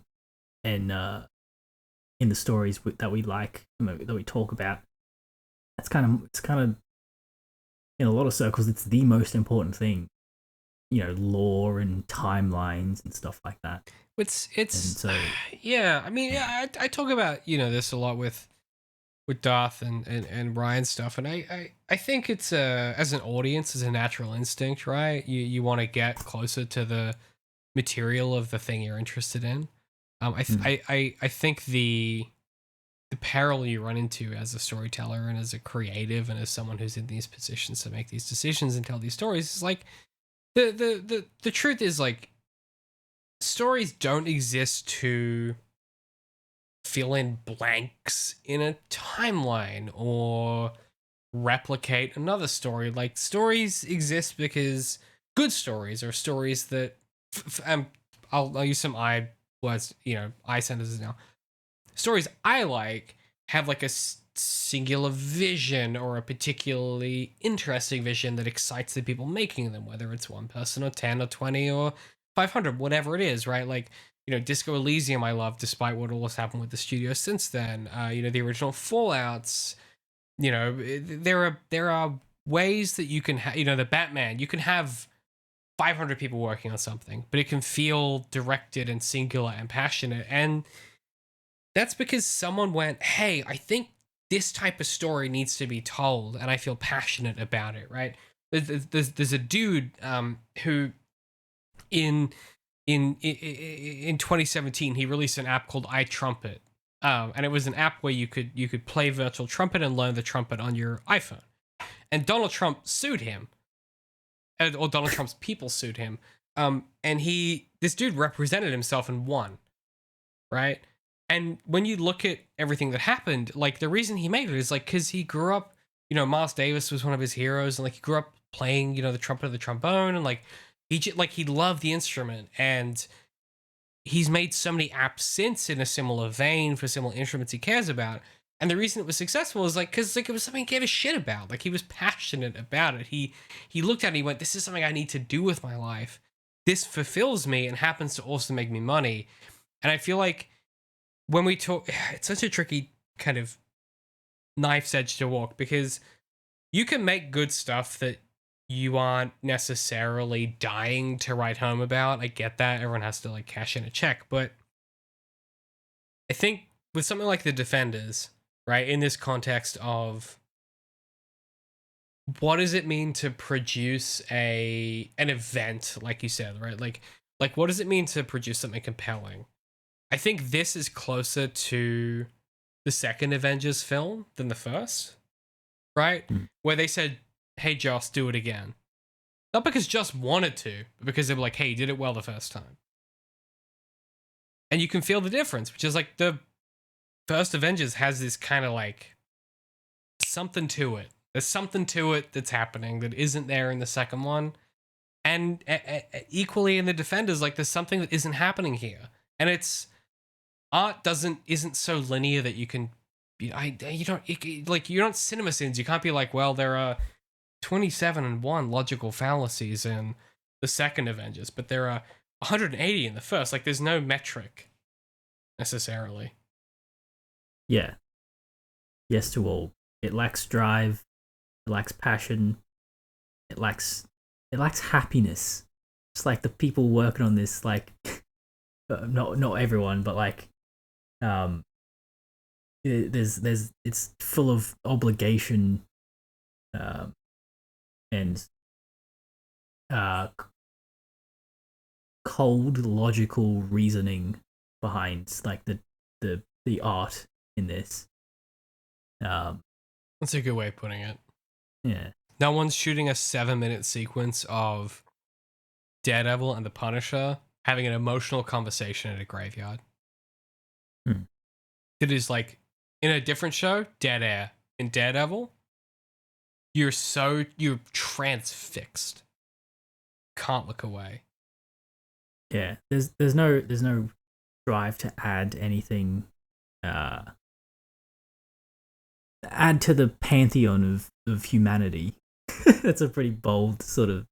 the stories that we like, that we talk about. It's kind of in a lot of circles, it's the most important thing. You know, lore and timelines and stuff like that. It's so, yeah. I mean, yeah, I talk about, you know, this a lot with Darth and Ryan stuff, and I think it's as an audience, as a natural instinct, right? You want to get closer to the material of the thing you're interested in. I think the peril you run into as a storyteller and as a creative and as someone who's in these positions to make these decisions and tell these stories is like, the truth is, like, stories don't exist to fill in blanks in a timeline or replicate another story. Like, stories exist because good stories are stories that I'll use some I words, you know, I sentences now. Stories I like have like a singular vision or a particularly interesting vision that excites the people making them, whether it's one person or 10 or 20 or 500, whatever it is, right? Like, you know, Disco Elysium I love, despite what all has happened with the studio since then. You know, the original Fallouts, you know, there are ways that you can have, you know, the Batman, you can have 500 people working on something, but it can feel directed and singular and passionate. And that's because someone went, hey, I think this type of story needs to be told, and I feel passionate about it, right? There's a dude who in 2017 he released an app called iTrumpet, and it was an app where you could play virtual trumpet and learn the trumpet on your iPhone. And Donald Trump sued him, or Donald Trump's people sued him, and this dude represented himself and won, right? And when you look at everything that happened, like, the reason he made it is like because he grew up, you know, Miles Davis was one of his heroes, and like he grew up playing, you know, the trumpet or the trombone, and like he loved the instrument, and he's made so many apps since in a similar vein for similar instruments he cares about. And the reason it was successful is like because like it was something he gave a shit about. Like, he was passionate about it. He looked at it and he went, this is something I need to do with my life. This fulfills me and happens to also make me money. And I feel like when we talk, it's such a tricky kind of knife's edge to walk, because you can make good stuff that you aren't necessarily dying to write home about. I get that. Everyone has to like cash in a check. But I think with something like The Defenders, right, in this context of what does it mean to produce an event, like you said, right? Like what does it mean to produce something compelling? I think this is closer to the second Avengers film than the first, right? Where they said, hey, Joss, do it again. Not because Joss wanted to, but because they were like, hey, you did it well the first time. And you can feel the difference, which is like the first Avengers has this kind of like something to it. There's something to it that's happening that isn't there in the second one. And equally in the Defenders, like there's something that isn't happening here. And it's art isn't so linear that you can you don't cinema sins. You can't be like, well, there are 27 and 1 logical fallacies in the second Avengers, but there are 180 in the first. Like there's no metric necessarily. Yeah. Yes to all. It lacks drive. It lacks passion. It lacks happiness. It's like the people working on this, like, not everyone, but like, it's full of obligation, and cold logical reasoning behind like the art in this. That's a good way of putting it. Yeah. No one's shooting a 7-minute sequence of Daredevil and the Punisher having an emotional conversation at a graveyard. It is like, in a different show, dead air. In Daredevil, you're transfixed. Can't look away. Yeah. There's no drive to add anything, add to the pantheon of humanity. That's a pretty bold sort of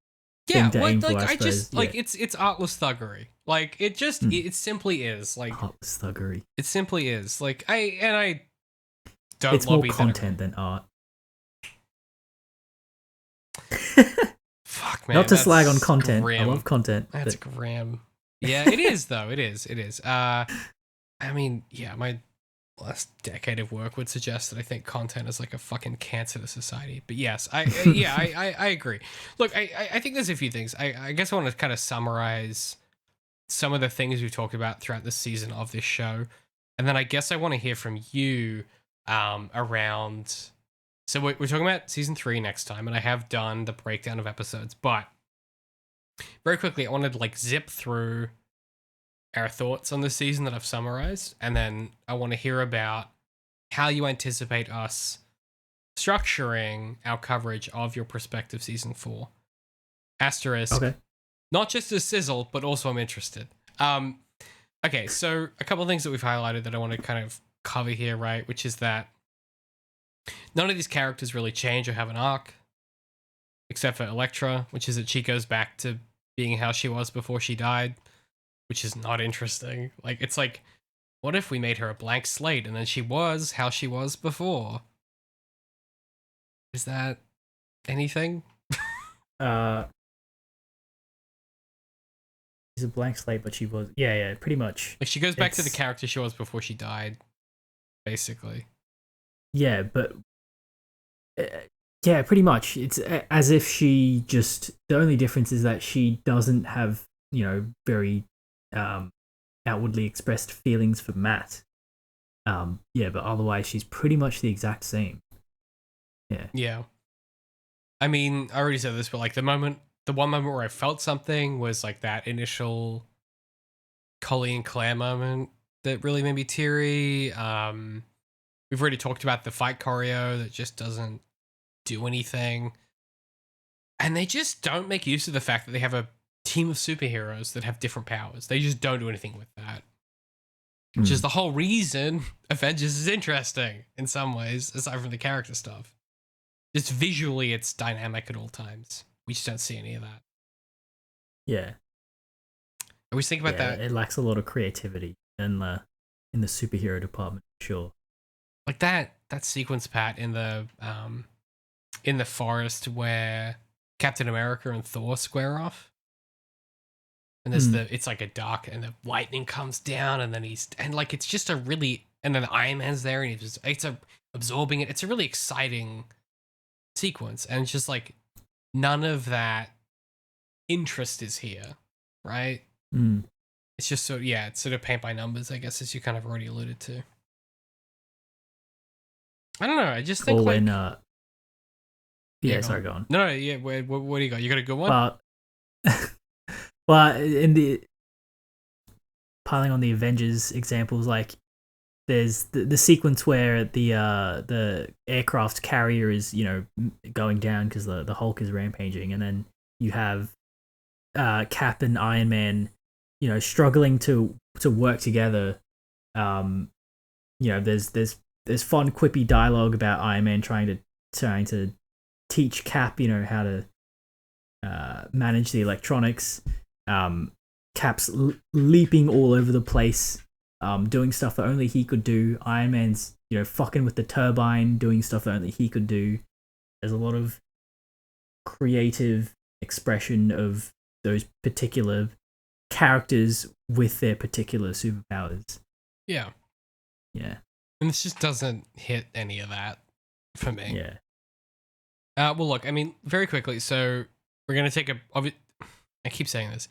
thing to aim for, I suppose. It's artless thuggery. Like it just it simply is like artless thuggery. It simply is like I don't. It's more lobby content than art. Fuck man. Not to slag on content. Grim. I love content. That's grim. Yeah, it is though. It is. I mean, yeah, my last decade of work would suggest that I think content is like a fucking cancer to society. But yes, I agree. Look, I think there's a few things. I guess I want to kind of summarize some of the things we've talked about throughout the season of this show. And then I guess I want to hear from you around... So we're talking about season 3 next time, and I have done the breakdown of episodes, but very quickly, I wanted to like zip through our thoughts on the season that I've summarized, and then I want to hear about how you anticipate us structuring our coverage of your prospective season 4. Asterisk. Okay. Not just a sizzle, but also I'm interested. Okay, so a couple of things that we've highlighted that I want to kind of cover here, right? Which is that none of these characters really change or have an arc, except for Elektra, which is that she goes back to being how she was before she died, which is not interesting. Like, it's like, what if we made her a blank slate and then she was how she was before? Is that anything? She's a blank slate, but she was... Yeah, pretty much. Like, she goes back to the character she was before she died, basically. Yeah, but... yeah, pretty much. It's as if she just... The only difference is that she doesn't have, very outwardly expressed feelings for Matt. Yeah, but otherwise she's pretty much the exact same. Yeah. Yeah. I mean, I already said this, but like the one moment where I felt something was like that initial Colleen Claire moment that really made me teary. We've already talked about the fight choreo that just doesn't do anything. And they just don't make use of the fact that they have a team of superheroes that have different powers. They just don't do anything with that. Which is the whole reason Avengers is interesting in some ways, aside from the character stuff. Just visually, it's dynamic at all times. We just don't see any of that. Yeah. I always think about that. It lacks a lot of creativity in the superhero department, sure. Like that sequence, Pat, in the forest where Captain America and Thor square off. And there's it's like a dark, and the lightning comes down, and then it's just a really, and then Iron Man's there, and it's absorbing it. It's a really exciting sequence, and it's just like none of that interest is here, right? It's just it's sort of paint by numbers, I guess, as you kind of already alluded to. I don't know. I just think Yeah, go sorry, on. go on. No, yeah. What do you got? You got a good one? Well, well, in the piling on the Avengers examples, like there's the sequence where the aircraft carrier is going down because the Hulk is rampaging, and then you have Cap and Iron Man, struggling to work together. There's fun quippy dialogue about Iron Man trying to teach Cap, how to manage the electronics. Cap's leaping all over the place, doing stuff that only he could do. Iron Man's, fucking with the turbine, doing stuff that only he could do. There's a lot of creative expression of those particular characters with their particular superpowers. Yeah. Yeah. And this just doesn't hit any of that for me. Yeah. Well, look, I mean, very quickly. So we're gonna take I keep saying this.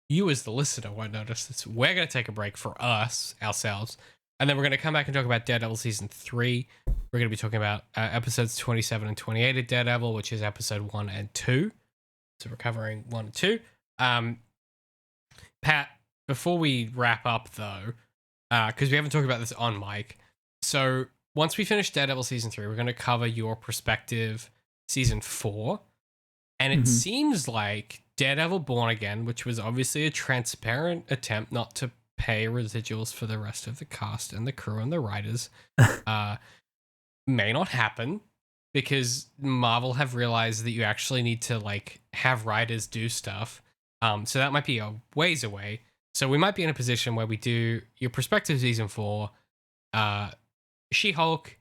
You as the listener won't notice this. We're gonna take a break for ourselves, and then we're gonna come back and talk about Daredevil season 3. We're gonna be talking about episodes 27 and 28 of Daredevil, which is episode 1 and 2. So we're covering 1 and 2. Pat, before we wrap up though, because we haven't talked about this on mic, so once we finish Daredevil season 3, we're gonna cover your perspective season 4. And it seems like Daredevil Born Again, which was obviously a transparent attempt not to pay residuals for the rest of the cast and the crew and the writers, may not happen because Marvel have realized that you actually need to have writers do stuff. So that might be a ways away. So we might be in a position where we do your perspective season 4, She-Hulk,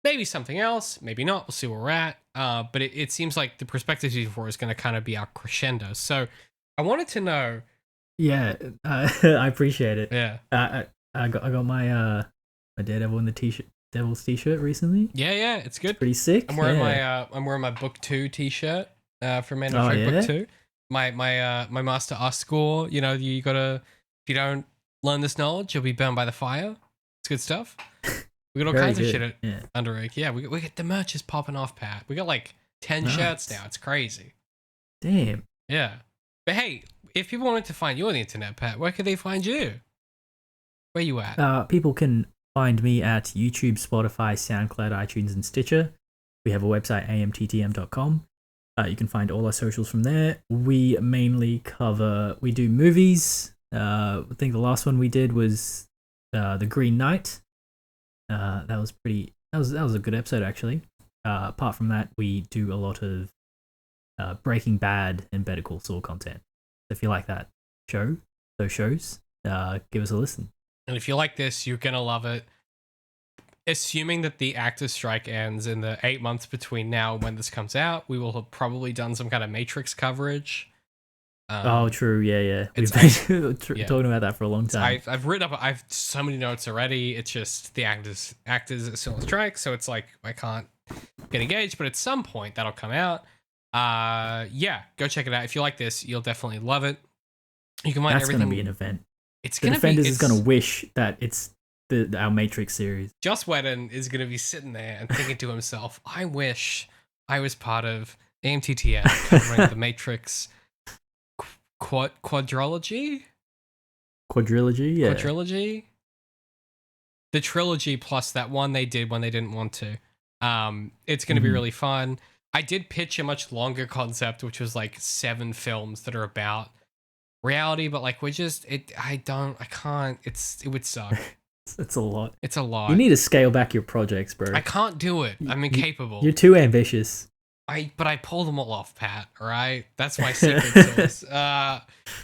maybe something else, maybe not. We'll see where we're at. But it seems like the perspective season 4 is going to kind of be our crescendo. So I wanted to know. Yeah, I appreciate it. Yeah. I got my Daredevil in the Devil's t-shirt recently. Yeah, it's good. It's pretty sick. I'm wearing my book 2 t-shirt from Mandatory Book 2. My Master Us score. You gotta, if you don't learn this knowledge, you'll be burned by the fire. It's good stuff. We got all kinds of shit at Underig. Yeah, we get the merch is popping off, Pat. We got 10 shirts now. It's crazy. Damn. Yeah. But hey, if people wanted to find you on the internet, Pat, where could they find you? Where you at? People can find me at YouTube, Spotify, SoundCloud, iTunes, and Stitcher. We have a website, amttm.com. You can find all our socials from there. We do movies. I think the last one we did was The Green Knight. That was a good episode, actually. Apart from that, we do a lot of Breaking Bad and Better Call Saul content. So if you like those shows, give us a listen. And if you like this, you're gonna love it. Assuming that the actors' strike ends in the 8 months between now and when this comes out, we will have probably done some kind of Matrix coverage. True. Yeah. We've been talking about that for a long time. I've written up. I've so many notes already. It's just the actors are still on strike, so it's like I can't get engaged. But at some point, that'll come out. Go check it out. If you like this, you'll definitely love it. You can find That's everything. That's going to be an event. It's the going to be. Defenders is going to wish that it's our Matrix series. Joss Whedon is going to be sitting there and thinking to himself, I wish I was part of AMTTN covering the Matrix quadrilogy? Quadrilogy, yeah. Quadrilogy? The trilogy plus that one they did when they didn't want to. It's going to be really fun. I did pitch a much longer concept, which was 7 films that are about reality, but it would suck. It's a lot. It's a lot. You need to scale back your projects, bro. I can't do it. I'm incapable. You're too ambitious. But I pull them all off, Pat. All right, that's my secret sauce.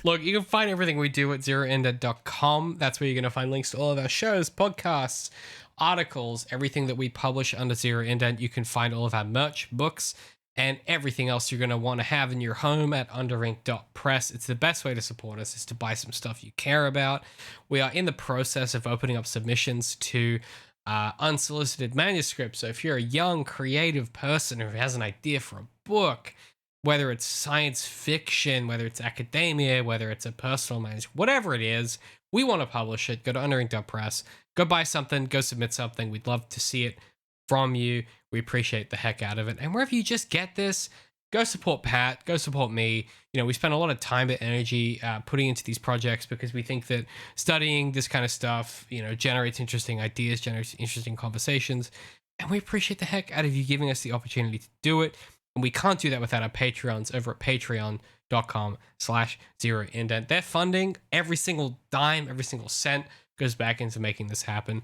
Look, you can find everything we do at ZeroIndent.com. That's where you're gonna find links to all of our shows, podcasts, articles, everything that we publish under Zero Indent. You can find all of our merch, books, and everything else you're gonna want to have in your home at underink.press. It's the best way to support us is to buy some stuff you care about. We are in the process of opening up submissions to unsolicited manuscripts. So if you're a young creative person who has an idea for a book, whether it's science fiction, whether it's academia, whether it's a personal manuscript, whatever it is, we want to publish it. Go to underink.press, go buy something, go submit something. We'd love to see it. from you. We appreciate the heck out of it. And wherever you just get this, go support Pat, go support me. We spend a lot of time and energy putting into these projects because we think that studying this kind of stuff, generates interesting ideas, generates interesting conversations. And we appreciate the heck out of you giving us the opportunity to do it. And we can't do that without our Patreons over at patreon.com/ZeroIndent. They're funding every single dime, every single cent goes back into making this happen.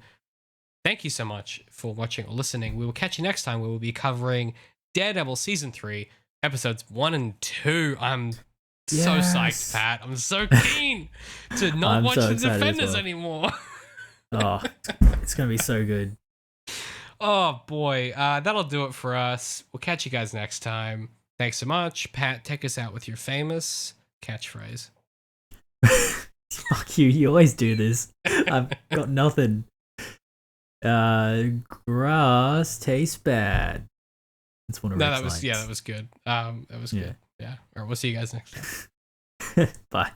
Thank you so much for watching or listening. We will catch you next time. We will be covering DareDevil Season 3, Episodes 1 and 2. I'm so psyched, Pat. I'm so keen to not watch The Defenders anymore. Oh, it's going to be so good. Oh, boy. That'll do it for us. We'll catch you guys next time. Thanks so much. Pat, take us out with your famous catchphrase. Fuck you. You always do this. I've got nothing. Grass tastes bad. That's one of that was good. That was good. Yeah. All right, we'll see you guys next time. Bye.